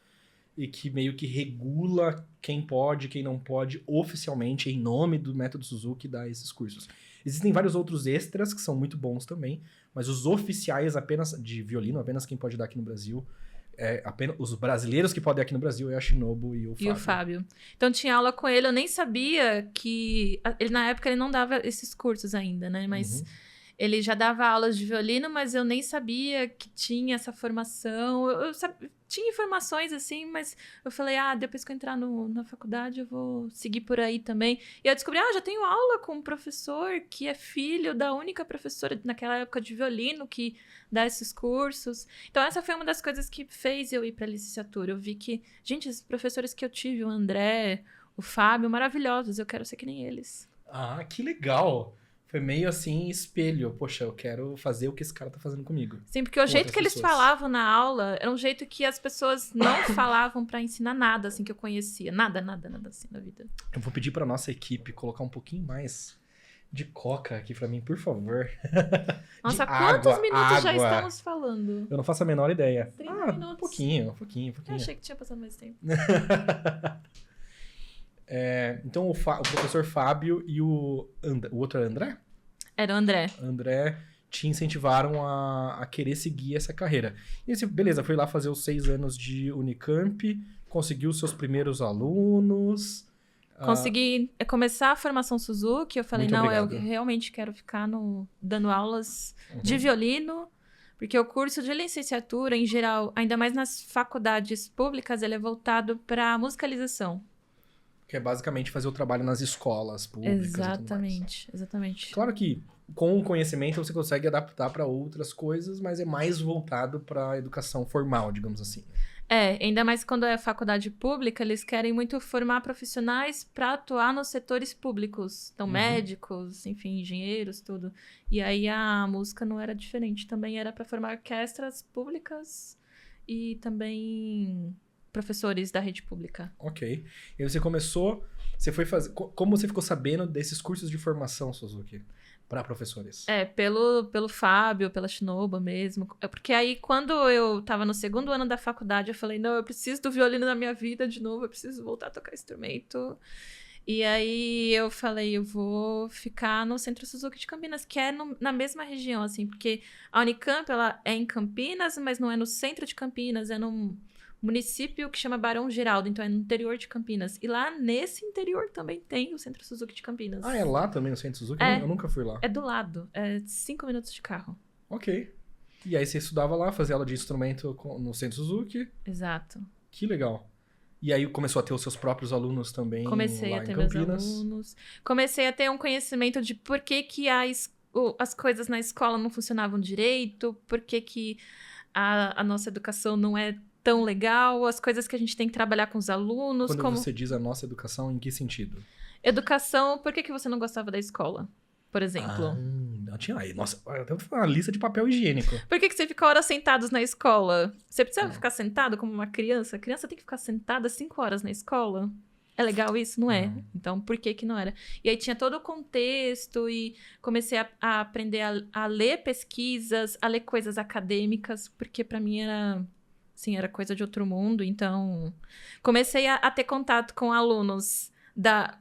Speaker 1: e que meio que regula quem pode, quem não pode, oficialmente, em nome do Método Suzuki, dar esses cursos. Existem vários outros extras que são muito bons também, mas os oficiais apenas de violino, apenas quem pode dar aqui no Brasil, apenas os brasileiros que podem dar aqui no Brasil é a Shinobu e o Fábio.
Speaker 2: E o Fábio. Então, tinha aula com ele, eu nem sabia que... na época, ele não dava esses cursos ainda, né? Mas... Ele já dava aulas de violino, mas eu nem sabia que tinha essa formação. Tinha informações, assim, mas eu falei, depois que eu entrar na faculdade, eu vou seguir por aí também. E eu descobri, já tenho aula com um professor que é filho da única professora naquela época de violino que dá esses cursos. Então, essa foi uma das coisas que fez eu ir para a licenciatura. Eu vi que, gente, esses professores que eu tive, o André, o Fábio, maravilhosos, eu quero ser que nem eles.
Speaker 1: Ah, que legal! Foi meio assim, espelho. Poxa, eu quero fazer o que esse cara tá fazendo comigo.
Speaker 2: Sim, porque o jeito que eles falavam na aula era um jeito que as pessoas não falavam pra ensinar nada, assim, que eu conhecia. Nada, assim, na vida.
Speaker 1: Eu vou pedir pra nossa equipe colocar um pouquinho mais de coca aqui pra mim, por favor.
Speaker 2: Nossa, quantos minutos já estamos falando?
Speaker 1: Eu não faço a menor ideia.
Speaker 2: 30 minutos.
Speaker 1: Um pouquinho.
Speaker 2: Eu achei que tinha passado mais tempo.
Speaker 1: Então, o professor Fábio e o outro era André?
Speaker 2: Era o André.
Speaker 1: André te incentivaram a querer seguir essa carreira. E você, beleza, foi lá fazer os 6 anos de Unicamp, conseguiu os seus primeiros alunos.
Speaker 2: Consegui começar a formação Suzuki. Eu falei,
Speaker 1: Muito
Speaker 2: não,
Speaker 1: obrigado.
Speaker 2: eu realmente quero ficar dando aulas de violino, Porque o curso de licenciatura, em geral, ainda mais nas faculdades públicas, ele é voltado para musicalização.
Speaker 1: Que é basicamente fazer o trabalho nas escolas públicas e tudo mais.
Speaker 2: Exatamente, exatamente.
Speaker 1: Claro que com o conhecimento você consegue adaptar para outras coisas, mas é mais voltado para a educação formal, digamos assim.
Speaker 2: Ainda mais quando é faculdade pública, eles querem muito formar profissionais para atuar nos setores públicos. Então, médicos, enfim, engenheiros, tudo. E aí a música não era diferente. Também era para formar orquestras públicas e também professores da rede pública.
Speaker 1: Ok. E aí você foi fazer... Como você ficou sabendo desses cursos de formação, Suzuki? Para professores.
Speaker 2: Pelo Fábio, pela Shinoba mesmo. Porque aí, quando eu tava no 2º ano da faculdade, eu falei, não, eu preciso do violino na minha vida de novo, eu preciso voltar a tocar instrumento. E aí, eu falei, eu vou ficar no Centro Suzuki de Campinas, que é na mesma região, assim, porque a Unicamp, ela é em Campinas, mas não é no centro de Campinas, é num município que chama Barão Geraldo, então é no interior de Campinas. E lá nesse interior também tem o Centro Suzuki de Campinas.
Speaker 1: Ah, é lá também o Centro Suzuki? Eu nunca fui lá.
Speaker 2: É do lado, é 5 minutos de carro.
Speaker 1: Ok. E aí você estudava lá, fazia aula de instrumento no Centro Suzuki.
Speaker 2: Exato.
Speaker 1: Que legal. E aí começou a ter os seus próprios alunos também lá em Campinas.
Speaker 2: Comecei a ter meus alunos. Comecei a ter um conhecimento de por que as coisas na escola não funcionavam direito, por que a nossa educação não é tão legal, as coisas que a gente tem que trabalhar com os alunos.
Speaker 1: Quando você diz a nossa educação, em que sentido?
Speaker 2: Educação, por que você não gostava da escola, por exemplo?
Speaker 1: Tinha aí. Nossa, até uma lista de papel higiênico.
Speaker 2: Por que você fica horas sentados na escola? Você precisa ficar sentado como uma criança? A criança tem que ficar sentada 5 horas na escola? É legal isso? Não é. Então, por que não era? E aí tinha todo o contexto e comecei a aprender a ler pesquisas, a ler coisas acadêmicas, porque pra mim era coisa de outro mundo. Então, comecei a ter contato com alunos,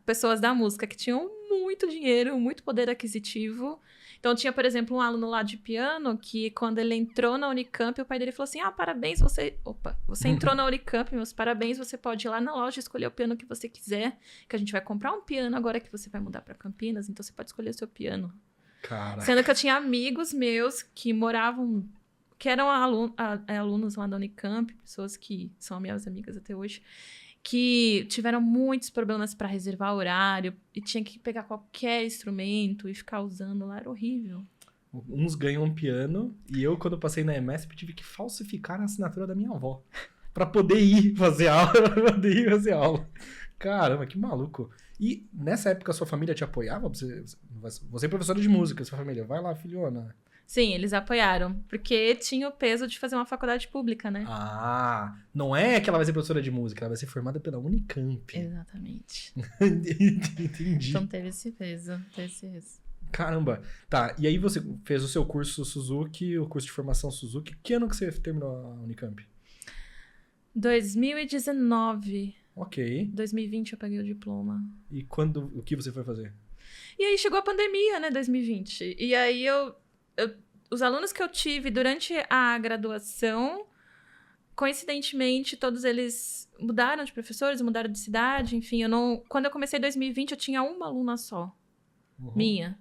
Speaker 2: pessoas da música que tinham muito dinheiro, muito poder aquisitivo. Então, tinha, por exemplo, um aluno lá de piano que, quando ele entrou na Unicamp, o pai dele falou assim, parabéns, você entrou na Unicamp, meus parabéns, você pode ir lá na loja escolher o piano que você quiser, que a gente vai comprar um piano agora que você vai mudar pra Campinas, então você pode escolher o seu piano.
Speaker 1: Caraca.
Speaker 2: Sendo que eu tinha amigos meus que moravam... que eram alunos lá da Unicamp, pessoas que são minhas amigas até hoje, que tiveram muitos problemas para reservar horário e tinha que pegar qualquer instrumento e ficar usando lá, era horrível.
Speaker 1: Uns ganham um piano e eu, quando passei na EMESP, tive que falsificar a assinatura da minha avó para poder ir fazer aula. Caramba, que maluco. E nessa época a sua família te apoiava? Você é professora de música, sua família, vai lá, filhona.
Speaker 2: Sim, eles apoiaram, porque tinha o peso de fazer uma faculdade pública, né?
Speaker 1: Não é que ela vai ser professora de música, ela vai ser formada pela Unicamp.
Speaker 2: Exatamente.
Speaker 1: Entendi.
Speaker 2: Então teve esse peso,
Speaker 1: Caramba. Tá, e aí você fez o seu curso Suzuki, o curso de formação Suzuki. Que ano que você terminou a Unicamp?
Speaker 2: 2019.
Speaker 1: Ok.
Speaker 2: 2020 eu peguei o diploma.
Speaker 1: E o que você foi fazer?
Speaker 2: E aí chegou a pandemia, né, 2020. E aí os alunos que eu tive durante a graduação, coincidentemente, todos eles mudaram de professores, mudaram de cidade, enfim, quando eu comecei em 2020, eu tinha uma aluna só, minha.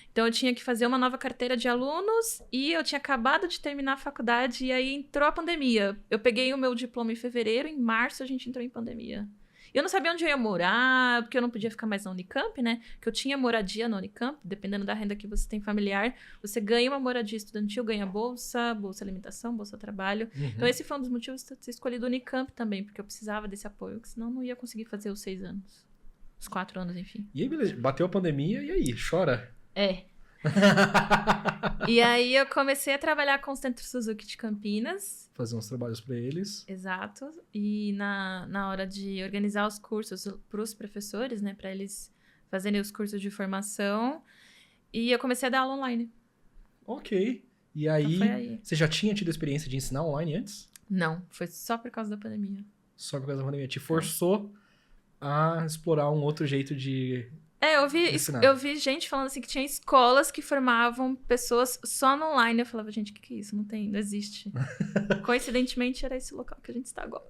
Speaker 2: Então, eu tinha que fazer uma nova carteira de alunos e eu tinha acabado de terminar a faculdade e aí entrou a pandemia. Eu peguei o meu diploma em fevereiro, em março a gente entrou em pandemia. Eu não sabia onde eu ia morar, porque eu não podia ficar mais na Unicamp, né? Porque eu tinha moradia na Unicamp, dependendo da renda que você tem familiar. Você ganha uma moradia estudantil, ganha bolsa alimentação, bolsa trabalho. Então, esse foi um dos motivos de ter escolhido a Unicamp também, porque eu precisava desse apoio, porque senão eu não ia conseguir fazer os 6 anos. Os 4 anos, enfim.
Speaker 1: E aí, beleza, bateu a pandemia, e aí? Chora?
Speaker 2: E aí, eu comecei a trabalhar com o Centro Suzuki de Campinas.
Speaker 1: Fazer uns trabalhos para eles.
Speaker 2: Exato. E na hora de organizar os cursos para os professores, né? Para eles fazerem os cursos de formação. E eu comecei a dar aula online.
Speaker 1: Ok. E aí,
Speaker 2: então foi aí.
Speaker 1: Você já tinha tido experiência de ensinar online antes?
Speaker 2: Não, foi só por causa da pandemia.
Speaker 1: Só por causa da pandemia. Te forçou a explorar um outro jeito de ensinar.
Speaker 2: Eu vi gente falando assim que tinha escolas que formavam pessoas só no online. Eu falava, gente, o que é isso? Não existe. Coincidentemente, era esse local que a gente está agora.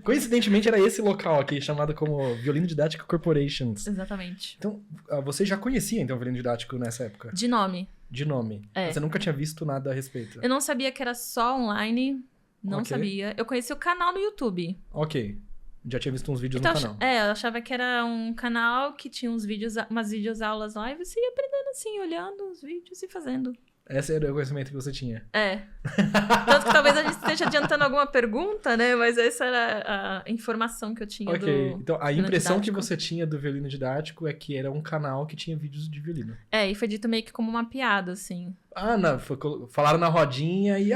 Speaker 1: Coincidentemente, era esse local aqui, chamado como Violino Didático Corporations.
Speaker 2: Exatamente.
Speaker 1: Então, você já conhecia, então, o Violino Didático nessa época?
Speaker 2: De nome.
Speaker 1: De nome.
Speaker 2: É.
Speaker 1: Você nunca tinha visto nada a respeito.
Speaker 2: Eu não sabia que era só online. Não
Speaker 1: Ok.
Speaker 2: sabia. Eu conheci o canal no YouTube.
Speaker 1: Ok. Já tinha visto uns vídeos
Speaker 2: Então,
Speaker 1: no canal.
Speaker 2: eu achava que era um canal que tinha umas videoaulas lá e você ia aprendendo assim, olhando os vídeos e fazendo.
Speaker 1: Esse era o conhecimento que você tinha.
Speaker 2: É. Tanto que talvez a gente esteja adiantando alguma pergunta, né? Mas essa era a informação que eu tinha
Speaker 1: Ok. Então, a
Speaker 2: violino
Speaker 1: impressão que
Speaker 2: didático.
Speaker 1: você tinha do violino didático é que era um canal que tinha vídeos de violino.
Speaker 2: E foi dito meio que como uma piada, assim.
Speaker 1: Ah, não. Falaram na rodinha e...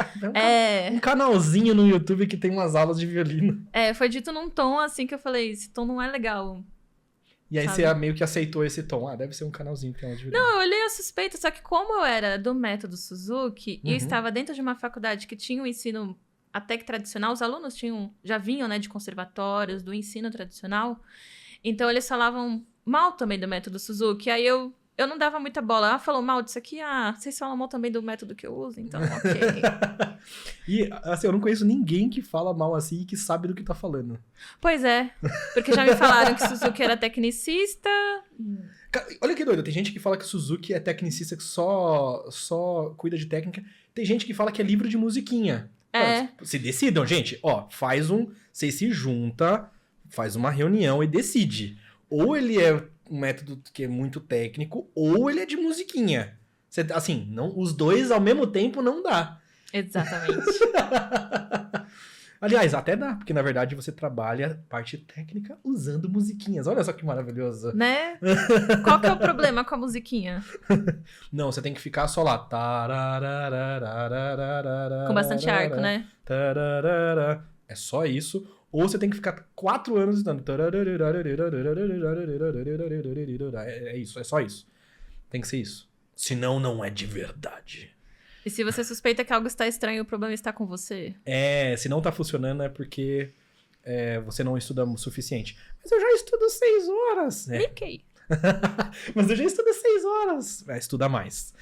Speaker 1: um canalzinho no YouTube que tem umas aulas de violino.
Speaker 2: Foi dito num tom, assim, que eu falei, esse tom não é legal.
Speaker 1: E aí
Speaker 2: Sabe?
Speaker 1: você meio que aceitou esse tom. Ah, deve ser um canalzinho que tem aula de violino.
Speaker 2: Não, eu olhei a suspeita, só que como eu era do método Suzuki e eu
Speaker 1: Uhum.
Speaker 2: estava dentro de uma faculdade que tinha um ensino até que tradicional, os alunos já vinham, né, de conservatórios, do ensino tradicional, então eles falavam mal também do método Suzuki, aí eu não dava muita bola. Falou mal disso aqui? Vocês falam mal também do método que eu uso, então ok.
Speaker 1: E, assim, eu não conheço ninguém que fala mal assim e que sabe do que tá falando.
Speaker 2: Pois é, porque já me falaram que Suzuki era tecnicista.
Speaker 1: Olha que doido, tem gente que fala que Suzuki é tecnicista que só cuida de técnica. Tem gente que fala que é livro de musiquinha. Se decidam, gente. Ó, vocês se juntam, faz uma reunião e decide. Ou ele é um método que é muito técnico, ou ele é de musiquinha. Assim, os dois ao mesmo tempo não dá.
Speaker 2: Exatamente.
Speaker 1: Aliás, até dá, porque na verdade você trabalha parte técnica usando musiquinhas. Olha só que maravilhoso.
Speaker 2: Né? Qual que é o problema com a musiquinha?
Speaker 1: Não, você tem que ficar só lá.
Speaker 2: Com bastante arco, né?
Speaker 1: É só isso. Ou você tem que ficar 4 anos estudando. É isso, é só isso. Tem que ser isso. Senão não é de verdade.
Speaker 2: E se você suspeita que algo está estranho, o problema está com você?
Speaker 1: Se não tá funcionando é porque você não estuda o suficiente. Mas eu já estudo 6 horas.
Speaker 2: Mickey.
Speaker 1: Mas eu já estudo 6 horas. Estuda mais.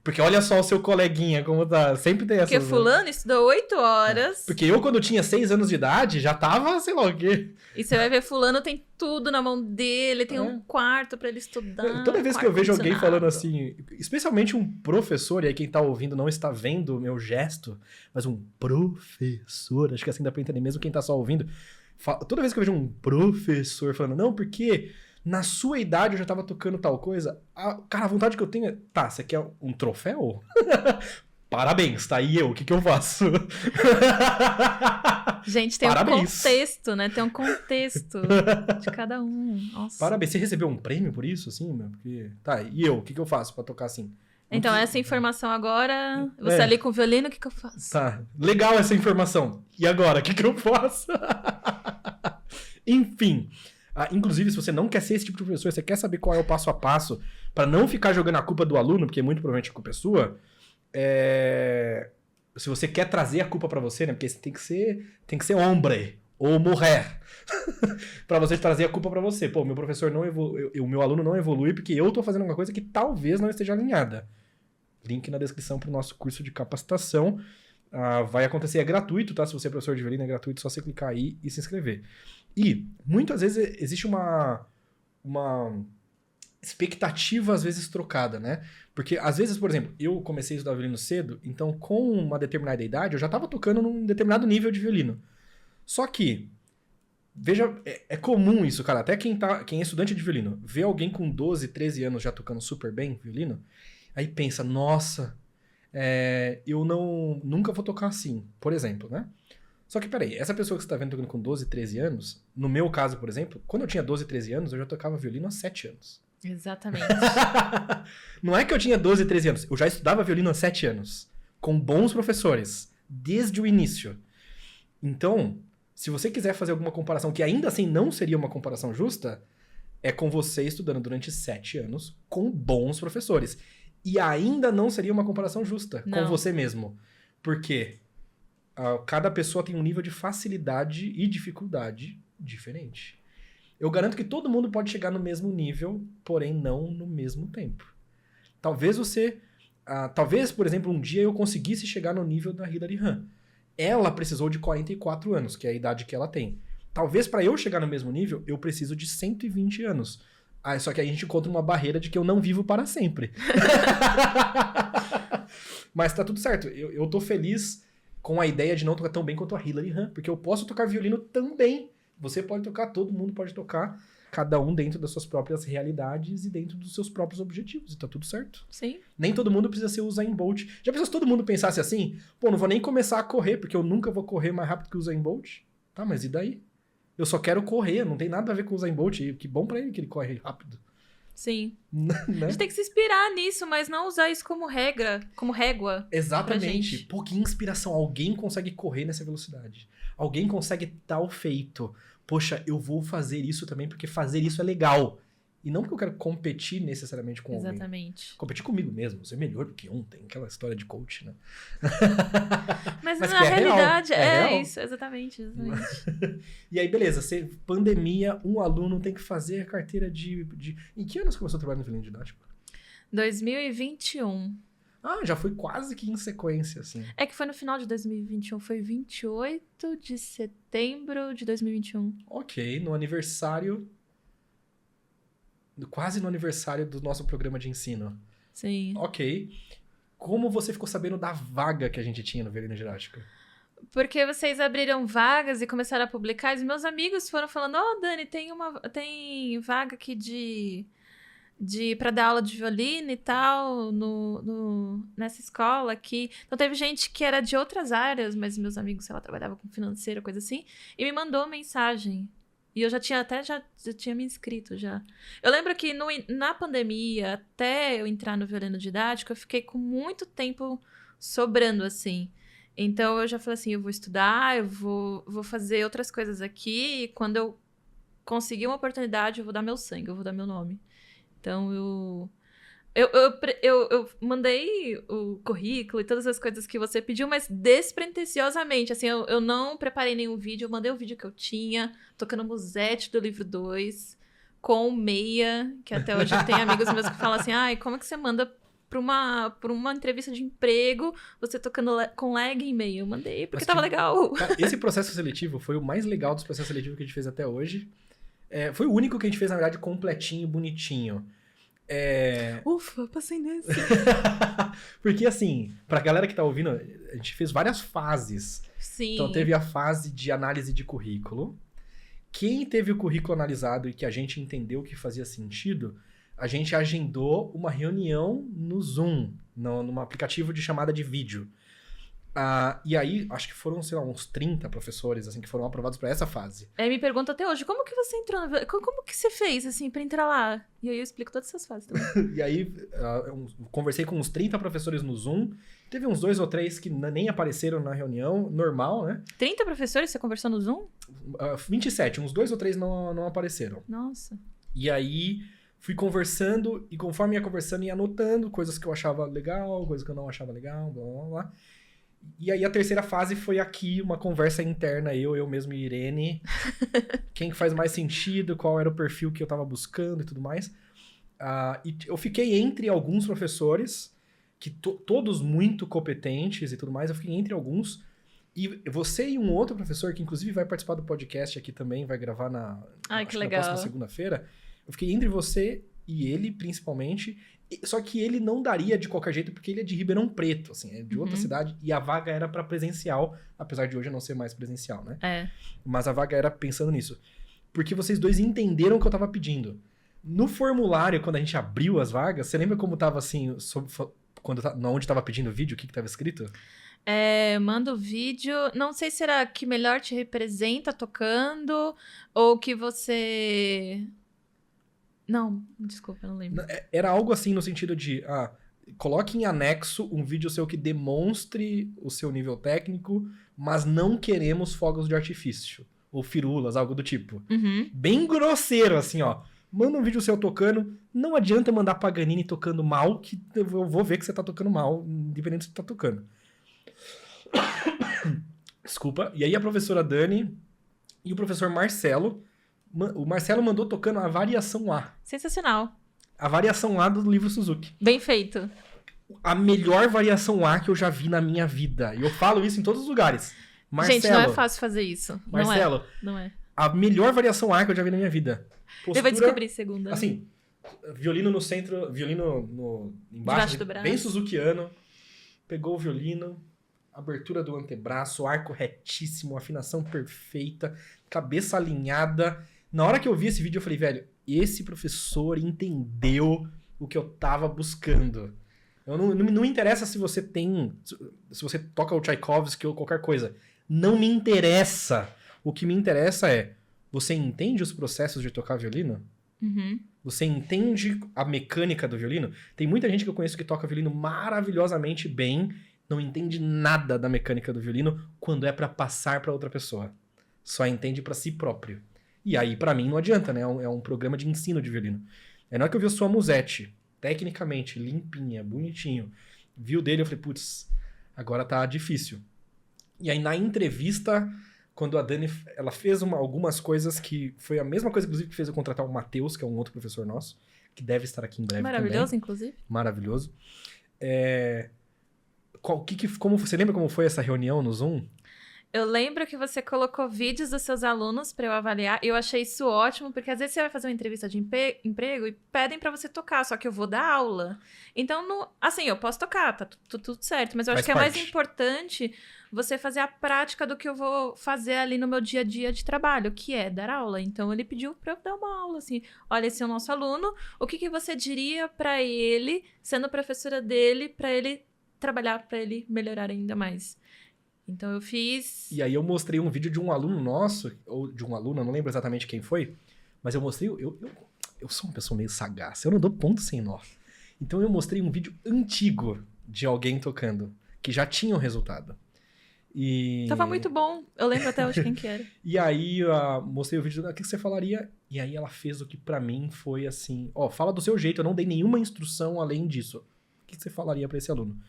Speaker 1: Porque olha só o seu coleguinha como tá. Sempre tem essa.
Speaker 2: Porque fulano estudou 8 horas.
Speaker 1: Porque eu, quando tinha 6 anos de idade, já tava, sei lá o quê.
Speaker 2: E você vai ver fulano tem tudo na mão dele, tem um quarto pra ele estudar.
Speaker 1: Toda vez que eu vejo alguém falando assim, especialmente um professor, e aí quem tá ouvindo não está vendo o meu gesto, mas um professor, acho que assim dá pra entender mesmo quem tá só ouvindo. Toda vez que eu vejo um professor falando, não, porque na sua idade eu já tava tocando tal coisa, cara, a vontade que eu tenho é, tá, você quer um troféu? Parabéns, tá aí eu, o que eu faço?
Speaker 2: Gente, tem
Speaker 1: Parabéns.
Speaker 2: um contexto, né? Tem um contexto de cada um. Nossa.
Speaker 1: Parabéns, você recebeu um prêmio por isso, assim, meu? Porque, tá, e eu, o que eu faço pra tocar assim?
Speaker 2: Então, essa informação agora, você ali com o violino, o que eu faço?
Speaker 1: Tá, legal essa informação. E agora, o que eu faço? Enfim, inclusive, se você não quer ser esse tipo de professor, você quer saber qual é o passo a passo pra não ficar jogando a culpa do aluno, porque muito provavelmente a culpa é sua, se você quer trazer a culpa pra você, né? Porque você tem que ser hombre ou mulher pra você trazer a culpa pra você. Pô, meu professor não evolui, o meu aluno não evolui porque eu tô fazendo alguma coisa que talvez não esteja alinhada. Link na descrição pro nosso curso de capacitação. Vai acontecer, é gratuito, tá? Se você é professor de violino, é gratuito, só você clicar aí e se inscrever. E, muitas vezes, existe uma expectativa, às vezes, trocada, né? Porque, às vezes, por exemplo, eu comecei a estudar violino cedo, então, com uma determinada idade, eu já estava tocando num determinado nível de violino. Só que, veja, é comum isso, cara. Até quem é estudante de violino, vê alguém com 12, 13 anos já tocando super bem violino, aí pensa, nossa, eu nunca vou tocar assim, por exemplo, né? Só que, peraí, essa pessoa que você tá vendo tocando com 12, 13 anos, no meu caso, por exemplo, quando eu tinha 12, 13 anos, eu já tocava violino há 7 anos.
Speaker 2: Exatamente.
Speaker 1: Não é que eu tinha 12, 13 anos, eu já estudava violino há 7 anos, com bons professores, desde o início. Então, se você quiser fazer alguma comparação, que ainda assim não seria uma comparação justa, é com você estudando durante 7 anos, com bons professores. E ainda não seria uma comparação justa com você mesmo. Por quê? Cada pessoa tem um nível de facilidade e dificuldade diferente. Eu garanto que todo mundo pode chegar no mesmo nível, porém não no mesmo tempo. Talvez talvez, por exemplo, um dia eu conseguisse chegar no nível da Hilary Hahn. Ela precisou de 44 anos, que é a idade que ela tem. Talvez para eu chegar no mesmo nível, eu preciso de 120 anos. Só que aí a gente encontra uma barreira de que eu não vivo para sempre. Mas tá tudo certo. Eu tô feliz com a ideia de não tocar tão bem quanto a Hilary Hahn, porque eu posso tocar violino também. Você pode tocar, todo mundo pode tocar, cada um dentro das suas próprias realidades e dentro dos seus próprios objetivos. E tá tudo certo.
Speaker 2: Sim.
Speaker 1: Nem todo mundo precisa ser o Usain Bolt. Já pensou se todo mundo pensasse assim? Pô, não vou nem começar a correr, porque eu nunca vou correr mais rápido que o Usain Bolt. Tá, mas e daí? Eu só quero correr, não tem nada a ver com o Usain Bolt. E que bom pra ele que ele corre rápido.
Speaker 2: Sim.
Speaker 1: Né?
Speaker 2: A gente tem que se inspirar nisso, mas não usar isso como regra, como régua.
Speaker 1: Exatamente. Pô, que inspiração. Alguém consegue correr nessa velocidade. Alguém consegue tal feito. Poxa, eu vou fazer isso também porque fazer isso é legal. E não porque eu quero competir necessariamente com alguém.
Speaker 2: Exatamente.
Speaker 1: Competir comigo mesmo, ser melhor do que ontem. Aquela história de coach, né?
Speaker 2: Mas
Speaker 1: Mas
Speaker 2: na
Speaker 1: que é
Speaker 2: realidade,
Speaker 1: real. É real.
Speaker 2: isso, exatamente.
Speaker 1: E aí, beleza, pandemia, um aluno tem que fazer a carteira de... Em que ano você começou a trabalhar no violino didático?
Speaker 2: 2021.
Speaker 1: Ah, já foi quase que em sequência, assim.
Speaker 2: É que foi no final de 2021, foi 28 de setembro de 2021.
Speaker 1: Ok, no aniversário... Quase no aniversário do nosso programa de ensino.
Speaker 2: Sim.
Speaker 1: Ok. Como você ficou sabendo da vaga que a gente tinha no violino didático?
Speaker 2: Porque vocês abriram vagas e começaram a publicar, e os meus amigos foram falando, Dani, tem vaga aqui pra dar aula de violino e tal, nessa escola aqui. Então teve gente que era de outras áreas, mas meus amigos, sei lá, trabalhavam com financeiro, coisa assim, e me mandou mensagem. E eu já tinha me inscrito já. Eu lembro que na pandemia, até eu entrar no violino didático, eu fiquei com muito tempo sobrando, assim. Então eu já falei assim, eu vou estudar, eu vou fazer outras coisas aqui, e quando eu conseguir uma oportunidade, eu vou dar meu sangue, eu vou dar meu nome. Então eu mandei o currículo e todas as coisas que você pediu, mas despretensiosamente, assim, eu não preparei nenhum vídeo, eu mandei o vídeo que eu tinha, tocando Musette do livro 2, com meia, que até hoje tem amigos meus que falam assim, como é que você manda pra uma entrevista de emprego, você tocando com lag em meia? Eu mandei, porque tava legal.
Speaker 1: Cara, esse processo seletivo foi o mais legal dos processos seletivos que a gente fez até hoje. Foi o único que a gente fez, na verdade, completinho, bonitinho.
Speaker 2: Ufa, passei nesse.
Speaker 1: Porque, assim, pra galera que tá ouvindo, a gente fez várias fases.
Speaker 2: Sim.
Speaker 1: Então, teve a fase de análise de currículo. Quem teve o currículo analisado e que a gente entendeu que fazia sentido, a gente agendou uma reunião no Zoom, num aplicativo de chamada de vídeo. E aí, acho que foram, sei lá, uns 30 professores, assim, que foram aprovados pra essa fase.
Speaker 2: Me pergunta até hoje, como que você entrou como que você fez, assim, pra entrar lá? E aí eu explico todas essas fases também.
Speaker 1: E aí, eu conversei com uns 30 professores no Zoom. Teve uns 2 ou 3 que nem apareceram na reunião, normal, né?
Speaker 2: 30 professores você conversou no Zoom?
Speaker 1: 27, uns 2 ou 3 não apareceram.
Speaker 2: Nossa.
Speaker 1: E aí, fui conversando, e conforme ia conversando, ia anotando coisas que eu achava legal, coisas que eu não achava legal, blá, blá, blá. E aí a terceira fase foi aqui, uma conversa interna, eu mesmo e Irene. Quem que faz mais sentido, qual era o perfil que eu tava buscando e tudo mais. E eu fiquei entre alguns professores, que todos muito competentes e tudo mais, eu fiquei entre alguns. E você e um outro professor, que inclusive vai participar do podcast aqui também, vai gravar na próxima segunda-feira. Eu fiquei entre você e ele, principalmente. Só que ele não daria de qualquer jeito, porque ele é de Ribeirão Preto, assim, é de outra cidade, e a vaga era para presencial, apesar de hoje não ser mais presencial, né? Mas a vaga era pensando nisso. Porque vocês dois entenderam o que eu tava pedindo. No formulário, quando a gente abriu as vagas, você lembra como tava assim, onde tava pedindo o vídeo, o que tava escrito?
Speaker 2: Manda o vídeo, não sei se era que melhor te representa tocando, ou que você... Não, desculpa, eu não lembro.
Speaker 1: Era algo assim no sentido de, coloque em anexo um vídeo seu que demonstre o seu nível técnico, mas não queremos fogos de artifício. Ou firulas, algo do tipo. Bem grosseiro, assim, ó. Manda um vídeo seu tocando, não adianta mandar Paganini tocando mal, que eu vou ver que você tá tocando mal, independente se você tá tocando. Desculpa. E aí a professora Dani e o professor Marcelo... O Marcelo mandou tocando a variação A.
Speaker 2: Sensacional.
Speaker 1: A variação A do livro Suzuki.
Speaker 2: Bem feito.
Speaker 1: A melhor variação A que eu já vi na minha vida. E eu falo isso em todos os lugares. Marcelo,
Speaker 2: gente, não é fácil fazer isso.
Speaker 1: Marcelo.
Speaker 2: Não é.
Speaker 1: A melhor variação A que eu já vi na minha vida.
Speaker 2: Eu vou descobrir segunda.
Speaker 1: Assim, violino no centro, violino embaixo,
Speaker 2: do braço.
Speaker 1: bem suzukiano. Pegou o violino, abertura do antebraço, arco retíssimo, afinação perfeita, cabeça alinhada. Na hora que eu vi esse vídeo, eu falei, velho, esse professor entendeu o que eu tava buscando. Não me interessa se você toca o Tchaikovsky ou qualquer coisa. Não me interessa. O que me interessa é, você entende os processos de tocar violino?
Speaker 2: Uhum.
Speaker 1: Você entende a mecânica do violino? Tem muita gente que eu conheço que toca violino maravilhosamente bem, não entende nada da mecânica do violino quando é pra passar pra outra pessoa. Só entende pra si próprio. E aí, pra mim, não adianta, né? É um programa de ensino de violino. Na hora que eu vi a sua Musette, tecnicamente, limpinha, bonitinho, vi o dele, eu falei, putz, agora tá difícil. E aí, na entrevista, quando a Dani, ela fez algumas coisas que foi a mesma coisa, inclusive, que fez eu contratar o Matheus, que é um outro professor nosso, que deve estar aqui em breve
Speaker 2: Maravilhoso,
Speaker 1: também.
Speaker 2: inclusive.
Speaker 1: Maravilhoso. Você lembra como foi essa reunião no Zoom?
Speaker 2: Eu lembro que você colocou vídeos dos seus alunos pra eu avaliar. E eu achei isso ótimo, porque às vezes você vai fazer uma entrevista de emprego e pedem pra você tocar, só que eu vou dar aula. Então, assim, eu posso tocar, tá tudo certo. Mas eu acho que é mais importante você fazer a prática do que eu vou fazer ali no meu dia a dia de trabalho, que é dar aula. Então, ele pediu pra eu dar uma aula, assim. Olha, esse é o nosso aluno. O que você diria pra ele, sendo professora dele, pra ele trabalhar, pra ele melhorar ainda mais? Então eu fiz...
Speaker 1: E aí eu mostrei um vídeo de um aluno nosso, ou de um aluno, eu não lembro exatamente quem foi, mas eu mostrei... Eu sou uma pessoa meio sagaz, eu não dou ponto sem nó. Então eu mostrei um vídeo antigo de alguém tocando, que já tinha um resultado. E...
Speaker 2: Tava muito bom, eu lembro até hoje quem que era.
Speaker 1: E aí mostrei o vídeo, o que você falaria? E aí ela fez o que pra mim foi assim, fala do seu jeito, eu não dei nenhuma instrução além disso. O que você falaria pra esse aluno?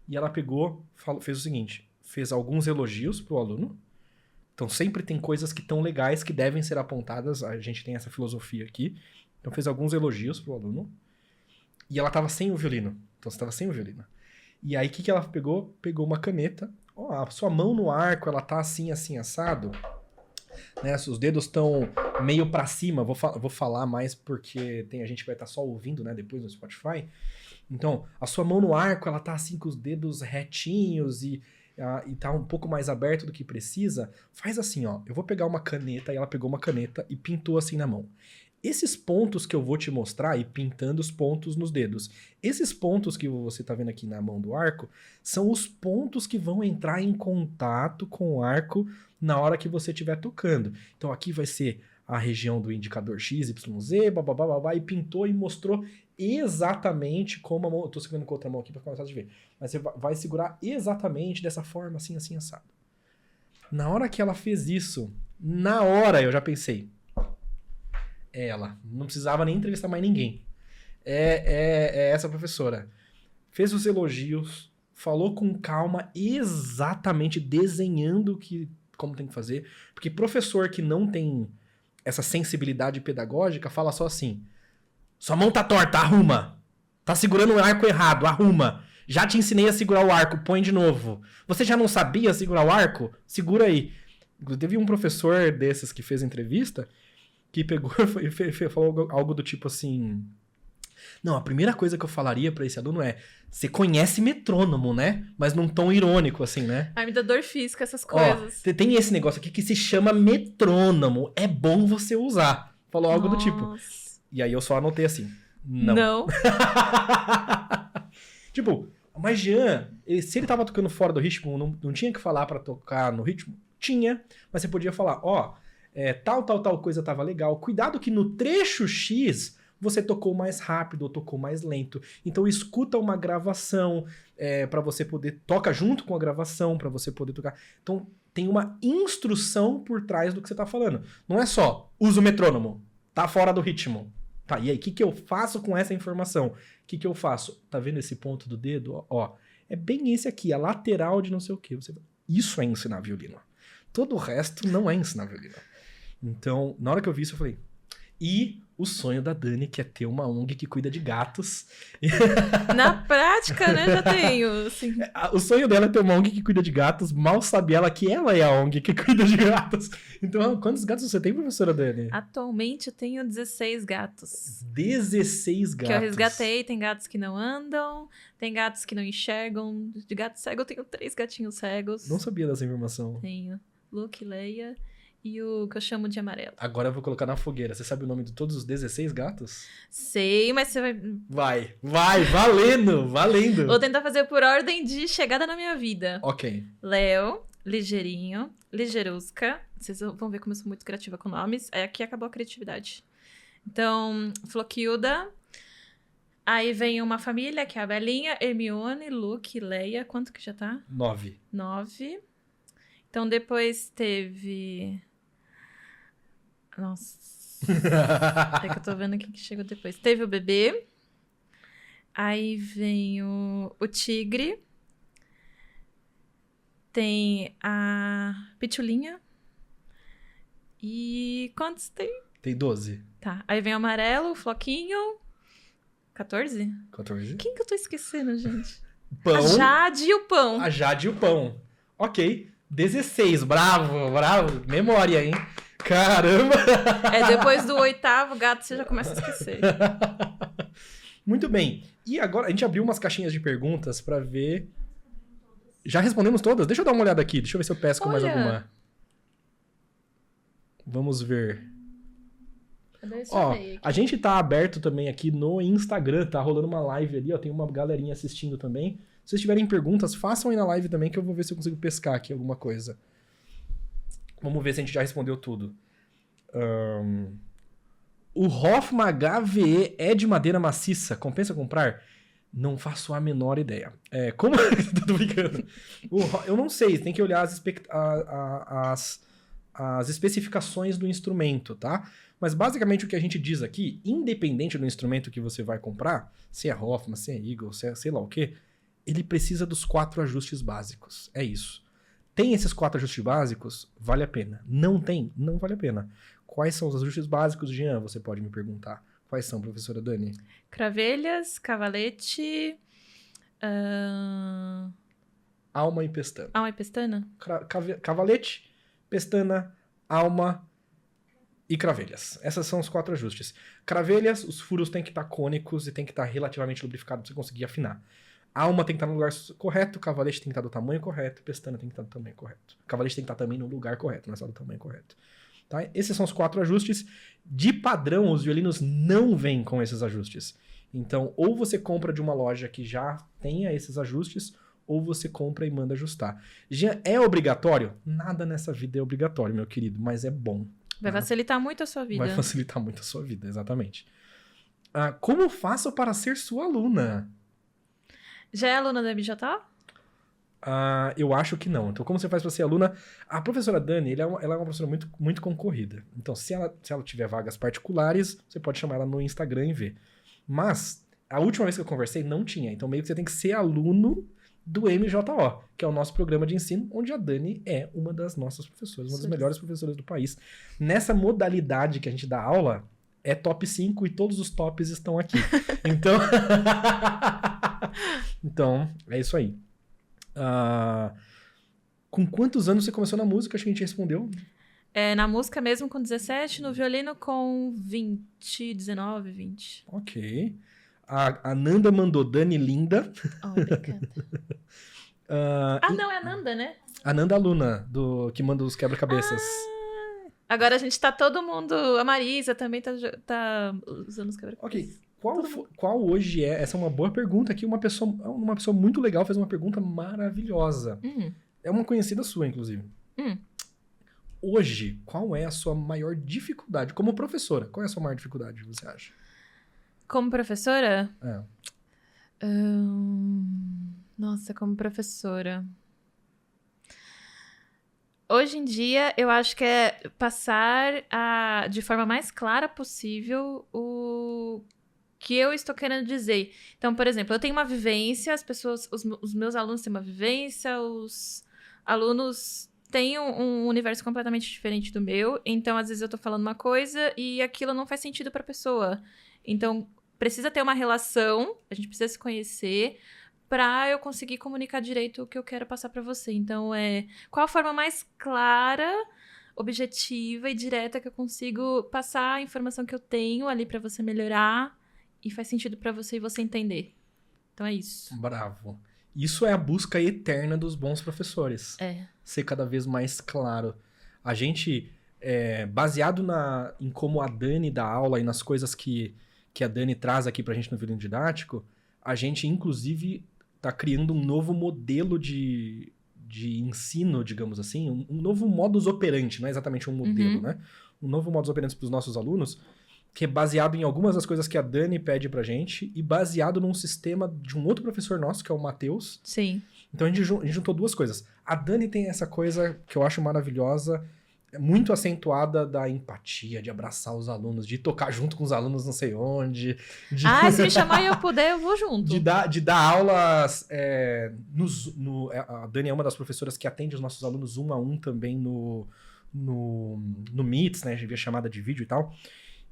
Speaker 1: E ela pegou, fez o seguinte... Fez alguns elogios pro aluno. Então sempre tem coisas que estão legais que devem ser apontadas. A gente tem essa filosofia aqui. Então fez alguns elogios pro aluno. E ela tava sem o violino. Então você tava sem o violino. E aí o que ela pegou? Pegou uma caneta. A sua mão no arco, ela tá assim, assim, assado. Né? Os dedos estão meio pra cima. Vou falar mais porque tem a gente que vai estar só ouvindo, né? Depois no Spotify. Então, a sua mão no arco, ela tá assim com os dedos retinhos e tá um pouco mais aberto do que precisa, faz assim, eu vou pegar uma caneta, e ela pegou uma caneta e pintou assim na mão. Esses pontos que eu vou te mostrar, e pintando os pontos nos dedos, esses pontos que você tá vendo aqui na mão do arco, são os pontos que vão entrar em contato com o arco na hora que você estiver tocando. Então aqui vai ser a região do indicador X, Y, Z, babá, e pintou e mostrou exatamente como a mão... Eu tô segurando com a outra mão aqui pra ficar mais fácil de ver. Mas você vai segurar exatamente dessa forma, assim, assim, assado. Na hora que ela fez isso, na hora eu já pensei, é ela. Não precisava nem entrevistar mais ninguém. É essa professora. Fez os elogios, falou com calma, exatamente desenhando como tem que fazer. Porque professor que não tem essa sensibilidade pedagógica fala só assim... Sua mão tá torta, arruma. Tá segurando o arco errado, arruma. Já te ensinei a segurar o arco, põe de novo. Você já não sabia segurar o arco? Segura aí. Teve um professor desses que fez entrevista que pegou e falou algo do tipo assim... Não, a primeira coisa que eu falaria pra esse aluno é... Você conhece metrônomo, né? Mas num tom irônico, assim, né?
Speaker 2: Ai, me dá dor física essas coisas.
Speaker 1: Tem esse negócio aqui que se chama metrônomo. É bom você usar. Falou algo do tipo... E aí eu só anotei assim. Não. Tipo, mas Jean, se ele tava tocando fora do ritmo, não tinha que falar pra tocar no ritmo? Tinha, mas você podia falar, tal coisa tava legal. Cuidado que no trecho X você tocou mais rápido ou tocou mais lento. Então escuta uma gravação pra você poder... Toca junto com a gravação pra você poder tocar. Então tem uma instrução por trás do que você tá falando. Não é só, usa o metrônomo, tá fora do ritmo. Tá, e aí, o que eu faço com essa informação? O que eu faço? Tá vendo esse ponto do dedo? É bem esse aqui, a lateral de não sei o quê. Isso é ensinar violino. Todo o resto não é ensinar violino. Então, na hora que eu vi isso, eu falei... E o sonho da Dani, que é ter uma ONG que cuida de gatos.
Speaker 2: Na prática, né, já tenho, assim.
Speaker 1: O sonho dela é ter uma ONG que cuida de gatos, mal sabe ela que ela é a ONG que cuida de gatos. Então, quantos gatos você tem, professora Dani?
Speaker 2: Atualmente eu tenho 16 gatos.
Speaker 1: 16 gatos.
Speaker 2: Que eu resgatei, tem gatos que não andam, tem gatos que não enxergam. De gato cego eu tenho 3 gatinhos cegos.
Speaker 1: Não sabia dessa informação.
Speaker 2: Tenho Luke, Leia e o que eu chamo de amarelo.
Speaker 1: Agora eu vou colocar na fogueira. Você sabe o nome de todos os 16 gatos?
Speaker 2: Sei, mas você vai...
Speaker 1: Valendo!
Speaker 2: Vou tentar fazer por ordem de chegada na minha vida.
Speaker 1: Ok.
Speaker 2: Léo, Ligeirinho, Ligeirusca. Vocês vão ver como eu sou muito criativa com nomes. Aqui acabou a criatividade. Então, Floquilda. Aí vem uma família, que é a Belinha, Hermione, Luke, Leia. Quanto que já tá?
Speaker 1: 9.
Speaker 2: 9. Então, depois teve... Nossa. É que eu tô vendo aqui que chegou depois. Teve o bebê. Aí vem o tigre. Tem a pitulinha. E quantos tem?
Speaker 1: Tem 12.
Speaker 2: Tá. Aí vem o amarelo, o floquinho. 14?
Speaker 1: 14.
Speaker 2: Quem que eu tô esquecendo, gente?
Speaker 1: Pão.
Speaker 2: A Jade e o pão.
Speaker 1: A Jade e o pão. Ok. 16. Bravo. Memória, hein? Caramba!
Speaker 2: Depois do 8º gato você já começa a esquecer.
Speaker 1: Muito bem. E agora a gente abriu umas caixinhas de perguntas pra ver. Já respondemos todas? Deixa eu dar uma olhada aqui. Deixa eu ver se eu pesco mais alguma. Vamos ver. Ó, a gente tá aberto também aqui no Instagram, tá rolando uma live ali, ó, tem uma galerinha assistindo também. Se vocês tiverem perguntas, façam aí na live também, que eu vou ver se eu consigo pescar aqui alguma coisa. Vamos ver se a gente já respondeu tudo. O Hoffman HVE é de madeira maciça, compensa comprar? Não faço a menor ideia. Como... Tô brincando. Eu não sei, tem que olhar as especificações do instrumento, tá? Mas basicamente o que a gente diz aqui, independente do instrumento que você vai comprar, se é Hoffman, se é Eagle, se é sei lá o quê, ele precisa dos 4 ajustes básicos. É isso. Tem esses 4 ajustes básicos? Vale a pena. Não tem? Não vale a pena. Quais são os ajustes básicos, Jean? Você pode me perguntar. Quais são, professora Dani?
Speaker 2: Cravelhas, cavalete...
Speaker 1: Alma e pestana.
Speaker 2: Alma e pestana?
Speaker 1: Cavalete, pestana, alma e cravelhas. Essas são os 4 ajustes. Cravelhas, os furos têm que estar cônicos e tem que estar relativamente lubrificados para você conseguir afinar. Alma tem que estar no lugar correto, cavalete tem que estar do tamanho correto, pestana tem que estar do tamanho correto. Cavalete tem que estar também no lugar correto, não é só do tamanho correto. Tá? Esses são os 4 ajustes. De padrão, os violinos não vêm com esses ajustes. Então, ou você compra de uma loja que já tenha esses ajustes, ou você compra e manda ajustar. Já é obrigatório? Nada nessa vida é obrigatório, meu querido, mas é bom.
Speaker 2: Vai facilitar muito a sua vida.
Speaker 1: Vai facilitar muito a sua vida, exatamente. Como faço para ser sua aluna?
Speaker 2: Já é aluna da MJ?
Speaker 1: Eu acho que não. Então, como você faz para ser aluna? A professora Dani, ela é uma professora muito, muito concorrida. Então, se ela tiver vagas particulares, você pode chamar ela no Instagram e ver. Mas, a última vez que eu conversei, não tinha. Então, meio que você tem que ser aluno do MJO, que é o nosso programa de ensino, onde a Dani é uma das nossas professoras, uma das melhores professoras do país. Nessa modalidade que a gente dá aula, é top 5 e todos os tops estão aqui. Então, então é isso aí. Com quantos anos você começou na música? Acho que a gente respondeu.
Speaker 2: Na música mesmo com 17, no violino com 20, 19, 20.
Speaker 1: Ok. A Nanda mandou Dani linda.
Speaker 2: Obrigada. Não, é a Nanda, né?
Speaker 1: A Nanda aluna, que manda os quebra-cabeças.
Speaker 2: Agora a gente tá todo mundo... A Marisa também tá usando os quebra-cabeças.
Speaker 1: Ok. Qual hoje é... Essa é uma boa pergunta aqui. Uma pessoa muito legal fez uma pergunta maravilhosa. É uma conhecida sua, inclusive. Hoje, qual é a sua maior dificuldade? Como professora, qual é a sua maior dificuldade, você acha?
Speaker 2: Como professora? Nossa, como professora... Hoje em dia, eu acho que é passar de forma mais clara possível o que eu estou querendo dizer. Então, por exemplo, eu tenho uma vivência, os meus alunos têm uma vivência, os alunos tem um universo completamente diferente do meu, então às vezes eu tô falando uma coisa e aquilo não faz sentido pra pessoa. Então, precisa ter uma relação, a gente precisa se conhecer pra eu conseguir comunicar direito o que eu quero passar pra você. Então, qual a forma mais clara, objetiva e direta que eu consigo passar a informação que eu tenho ali pra você melhorar e faz sentido pra você e você entender. Então é isso.
Speaker 1: Bravo. Isso é a busca eterna dos bons professores. Ser cada vez mais claro. A gente, baseado em como a Dani dá aula e nas coisas que a Dani traz aqui pra gente no Violino Didático, a gente, inclusive, tá criando um novo modelo de ensino, digamos assim, um novo modus operandi, não é exatamente um modelo, né? Um novo modus operandi para os nossos alunos, que é baseado em algumas das coisas que a Dani pede pra gente e baseado num sistema de um outro professor nosso, que é o Matheus.
Speaker 2: Sim.
Speaker 1: Então a gente juntou duas coisas. A Dani tem essa coisa que eu acho maravilhosa, muito acentuada da empatia, de abraçar os alunos, de tocar junto com os alunos não sei onde.
Speaker 2: Se me chamar e eu puder, eu vou junto.
Speaker 1: De dar aulas. A Dani é uma das professoras que atende os nossos alunos 1 a 1 também no Meets, né? Via chamada de vídeo e tal.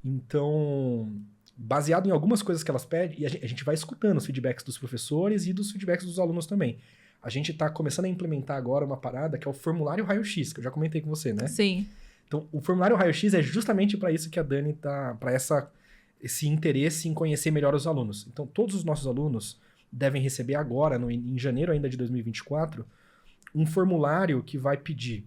Speaker 1: Então, baseado em algumas coisas que elas pedem, e a gente vai escutando os feedbacks dos professores e dos feedbacks dos alunos também. A gente está começando a implementar agora uma parada que é o formulário raio-x, que eu já comentei com você, né?
Speaker 2: Sim.
Speaker 1: Então, o formulário raio-x é justamente para isso que a Dani tá, para esse interesse em conhecer melhor os alunos. Então, todos os nossos alunos devem receber agora, em janeiro ainda de 2024, um formulário que vai pedir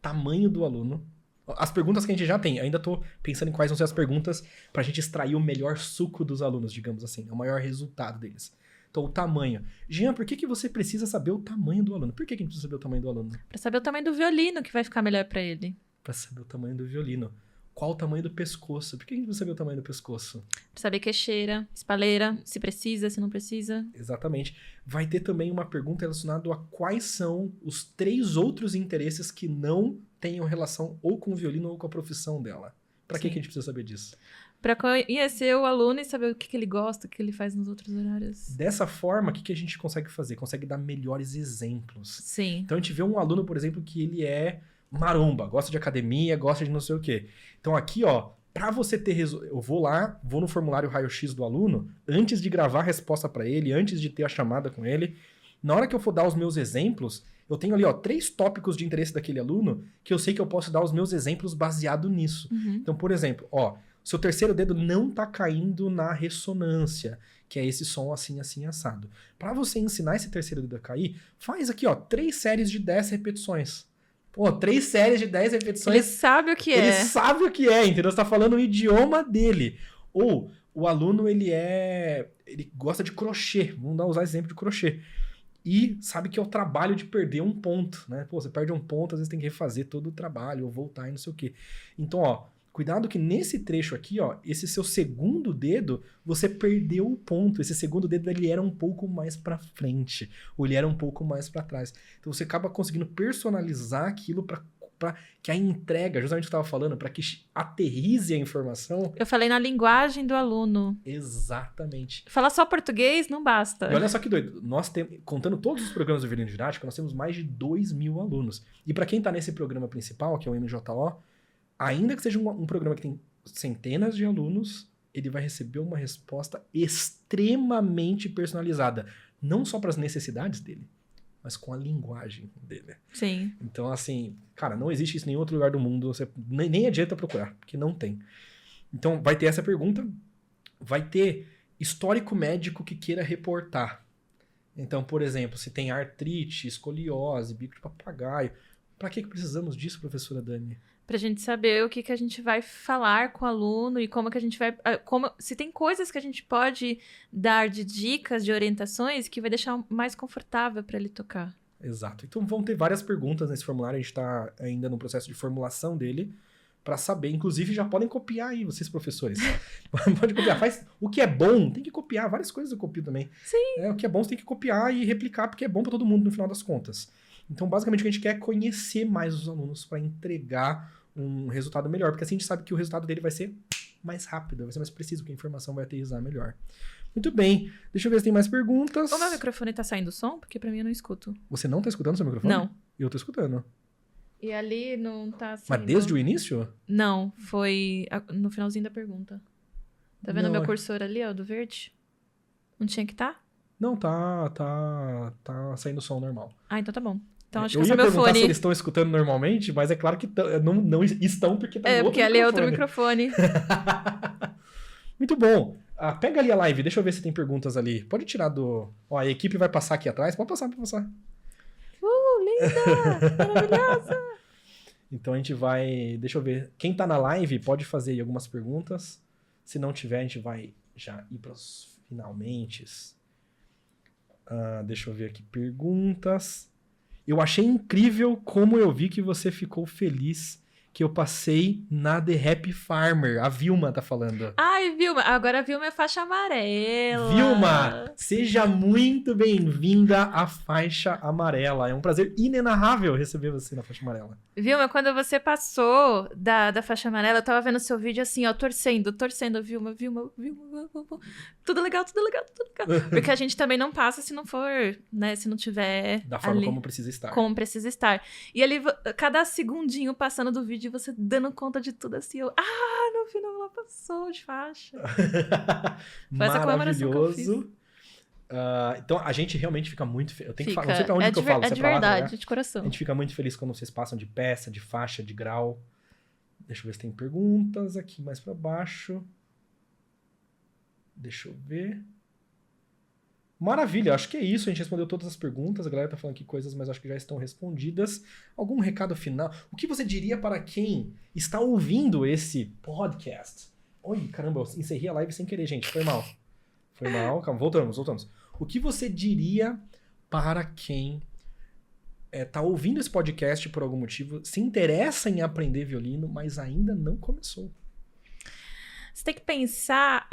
Speaker 1: tamanho do aluno. As perguntas que a gente já tem, ainda tô pensando em quais vão ser as perguntas pra gente extrair o melhor suco dos alunos, digamos assim, o maior resultado deles. Então, o tamanho. Jean, por que você precisa saber o tamanho do aluno? Por que a gente precisa saber o tamanho do aluno?
Speaker 2: Pra saber o tamanho do violino que vai ficar melhor pra ele.
Speaker 1: Pra saber o tamanho do violino. Qual o tamanho do pescoço? Por que a gente precisa saber o tamanho do pescoço?
Speaker 2: Pra saber queixeira, espalheira, se precisa, se não precisa.
Speaker 1: Exatamente. Vai ter também uma pergunta relacionada a quais são os 3 outros interesses que não tenham relação ou com o violino ou com a profissão dela. Pra que a gente precisa saber disso?
Speaker 2: Pra conhecer o aluno e saber o que ele gosta, o que ele faz nos outros horários.
Speaker 1: Dessa forma, o que a gente consegue fazer? Consegue dar melhores exemplos.
Speaker 2: Sim.
Speaker 1: Então a gente vê um aluno, por exemplo, que ele é maromba, gosta de academia, gosta de não sei o quê. Então aqui, ó, pra você ter eu vou no formulário raio-x do aluno, antes de gravar a resposta pra ele, antes de ter a chamada com ele, na hora que eu for dar os meus exemplos, eu tenho ali, ó, 3 tópicos de interesse daquele aluno que eu sei que eu posso dar os meus exemplos baseado nisso. Então, por exemplo, ó, seu terceiro dedo não tá caindo na ressonância, que é esse som assim, assim, assado. Pra você ensinar esse terceiro dedo a cair, faz aqui, ó, 3 séries de 10 repetições. Pô, 3 séries de 10 repetições.
Speaker 2: Ele sabe o que é.
Speaker 1: Ele sabe o que é, entendeu? Você tá falando o idioma dele. Ou o aluno, ele gosta de crochê. Vamos usar exemplo de crochê. E sabe que é o trabalho de perder um ponto, né? Pô, você perde um ponto, às vezes tem que refazer todo o trabalho, ou voltar e não sei o quê. Então, ó, cuidado que nesse trecho aqui, ó, esse seu segundo dedo, você perdeu o ponto. Esse segundo dedo, ele era um pouco mais pra frente, ou ele era um pouco mais pra trás. Então, você acaba conseguindo personalizar aquilo pra que a entrega, justamente o que eu estava falando, para que aterrize a informação.
Speaker 2: Eu falei na linguagem do aluno.
Speaker 1: Exatamente.
Speaker 2: Falar só português não basta.
Speaker 1: E olha só que doido. Nós temos, contando todos os programas do Violino Didático, nós temos mais de 2.000 alunos. E para quem está nesse programa principal, que é o MJO, ainda que seja um programa que tem centenas de alunos, ele vai receber uma resposta extremamente personalizada. Não só para as necessidades dele, mas com a linguagem dele.
Speaker 2: Sim.
Speaker 1: Então, assim, cara, não existe isso em nenhum outro lugar do mundo. Você nem adianta procurar, porque não tem. Então, vai ter essa pergunta. Vai ter histórico médico que queira reportar. Então, por exemplo, se tem artrite, escoliose, bico de papagaio. Pra que precisamos disso, professora Dani?
Speaker 2: Pra gente saber o que a gente vai falar com o aluno e como que a gente vai... se tem coisas que a gente pode dar de dicas, de orientações, que vai deixar mais confortável para ele tocar.
Speaker 1: Exato. Então vão ter várias perguntas nesse formulário. A gente está ainda no processo de formulação dele para saber. Inclusive, já podem copiar aí, vocês professores. Pode copiar. Faz o que é bom, tem que copiar. Várias coisas eu copio também.
Speaker 2: Sim.
Speaker 1: O que é bom, você tem que copiar e replicar, porque é bom para todo mundo no final das contas. Então, basicamente, o que a gente quer é conhecer mais os alunos para entregar um resultado melhor, porque assim a gente sabe que o resultado dele vai ser mais rápido, vai ser mais preciso, que a informação vai aterrissar melhor. Muito bem. Deixa eu ver se tem mais perguntas.
Speaker 2: O meu microfone tá saindo som? Porque pra mim eu não escuto.
Speaker 1: Você não tá escutando o seu microfone?
Speaker 2: Não.
Speaker 1: Eu tô escutando.
Speaker 2: E ali não tá sendo...
Speaker 1: Mas desde o início?
Speaker 2: Não, foi no finalzinho da pergunta. Tá vendo
Speaker 1: Não,
Speaker 2: meu cursor ali, ó, do verde? Não tinha que tá?
Speaker 1: Não, tá saindo som normal.
Speaker 2: Ah, então tá bom. Então acho
Speaker 1: Eu
Speaker 2: que é
Speaker 1: ia
Speaker 2: só meu
Speaker 1: perguntar
Speaker 2: fone.
Speaker 1: se eles estão escutando normalmente, mas é claro que não estão porque tá no outro
Speaker 2: Porque ali é outro microfone.
Speaker 1: Muito bom. Pega ali a live, deixa eu ver se tem perguntas ali. Pode tirar do... Ó, a equipe vai passar aqui atrás. Pode passar.
Speaker 2: Linda! Maravilhosa!
Speaker 1: Então a gente vai... Deixa eu ver. Quem tá na live pode fazer aí algumas perguntas. Se não tiver, a gente vai já ir pros finalmente. Deixa eu ver aqui. Perguntas. Eu achei incrível como eu vi que você ficou feliz que eu passei na The Happy Farmer. A Vilma tá falando.
Speaker 2: Ai, Vilma. Agora a Vilma é faixa amarela.
Speaker 1: Vilma, seja muito bem-vinda à faixa amarela. É um prazer inenarrável receber você na faixa amarela.
Speaker 2: Vilma, quando você passou da faixa amarela, eu tava vendo seu vídeo assim, ó, torcendo, Vilma. Tudo legal. Porque a gente também não passa se não for, né, se não tiver
Speaker 1: Da forma
Speaker 2: ali,
Speaker 1: como precisa estar.
Speaker 2: como precisa estar. E ali, cada segundinho passando do vídeo, você dando conta de tudo assim, no final ela passou de faixa. Foi essa comemoração que eu fiz.
Speaker 1: Maravilhoso. Então a gente realmente fica muito feliz. Eu tenho que falar, não sei pra onde que eu falo.
Speaker 2: É
Speaker 1: se
Speaker 2: de
Speaker 1: pra lá,
Speaker 2: verdade,
Speaker 1: né?
Speaker 2: de coração.
Speaker 1: A gente fica muito feliz quando vocês passam de peça, de faixa, de grau. Deixa eu ver se tem perguntas aqui mais pra baixo. Deixa eu ver. Maravilha, acho que é isso. A gente respondeu todas as perguntas. A galera tá falando aqui coisas, mas acho que já estão respondidas. Algum recado final? O que você diria para quem está ouvindo esse podcast? Oi, caramba, eu encerrei a live sem querer, gente. Foi mal. Calma, voltamos. O que você diria para quem tá ouvindo esse podcast por algum motivo, se interessa em aprender violino, mas ainda não começou?
Speaker 2: Você tem que pensar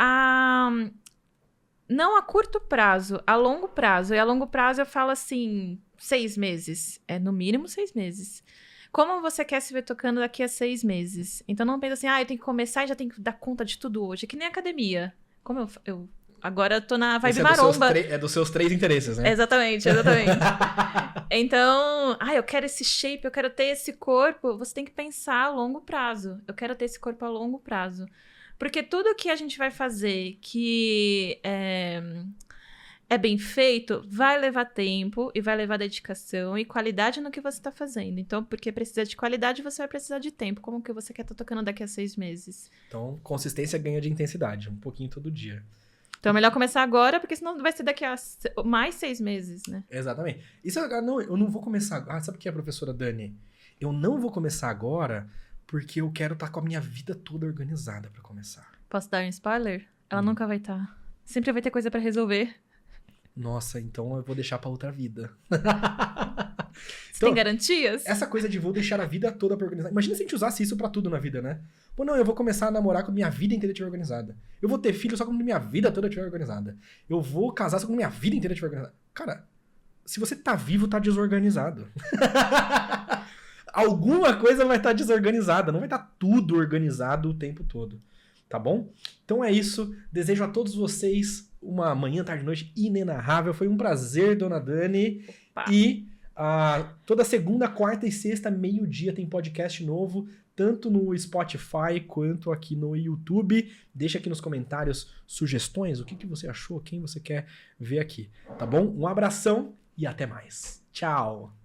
Speaker 2: não a curto prazo, a longo prazo. E a longo prazo eu falo assim, 6 meses. É no mínimo 6 meses. Como você quer se ver tocando daqui a 6 meses? Então não pensa assim, eu tenho que começar e já tenho que dar conta de tudo hoje. É que nem academia. Como eu agora eu tô na vibe maromba.
Speaker 1: É dos seus 3 interesses, né?
Speaker 2: Exatamente. Então, eu quero esse shape, eu quero ter esse corpo. Você tem que pensar a longo prazo. Eu quero ter esse corpo a longo prazo. Porque tudo que a gente vai fazer que é bem feito, vai levar tempo e vai levar dedicação e qualidade no que você está fazendo. Então, porque precisa de qualidade, você vai precisar de tempo. Como que você quer estar tocando daqui a 6 meses?
Speaker 1: Então, consistência ganha de intensidade, um pouquinho todo dia.
Speaker 2: Então, é melhor começar agora, porque senão vai ser daqui a mais 6 meses, né?
Speaker 1: Exatamente. Eu não vou começar agora. Sabe o que é, professora Dani? Eu não vou começar agora porque eu quero estar com a minha vida toda organizada para começar.
Speaker 2: Posso dar um spoiler? Ela nunca vai estar. Sempre vai ter coisa para resolver.
Speaker 1: Nossa, então eu vou deixar para outra vida.
Speaker 2: Você tem garantias?
Speaker 1: Essa coisa de vou deixar a vida toda pra organizar. Imagina se a gente usasse isso pra tudo na vida, né? Pô, não, eu vou começar a namorar quando minha vida inteira estiver organizada. Eu vou ter filho só quando minha vida toda estiver organizada. Eu vou casar só quando minha vida inteira estiver organizada. Cara, se você tá vivo, tá desorganizado. Alguma coisa vai estar desorganizada. Não vai estar tudo organizado o tempo todo. Tá bom? Então é isso. Desejo a todos vocês uma manhã, tarde, noite inenarrável. Foi um prazer, dona Dani.
Speaker 2: Opa.
Speaker 1: E toda segunda, quarta e sexta, meio-dia, tem podcast novo, tanto no Spotify quanto aqui no YouTube. Deixa aqui nos comentários sugestões, o que você achou, quem você quer ver aqui. Tá bom? Um abração e até mais. Tchau!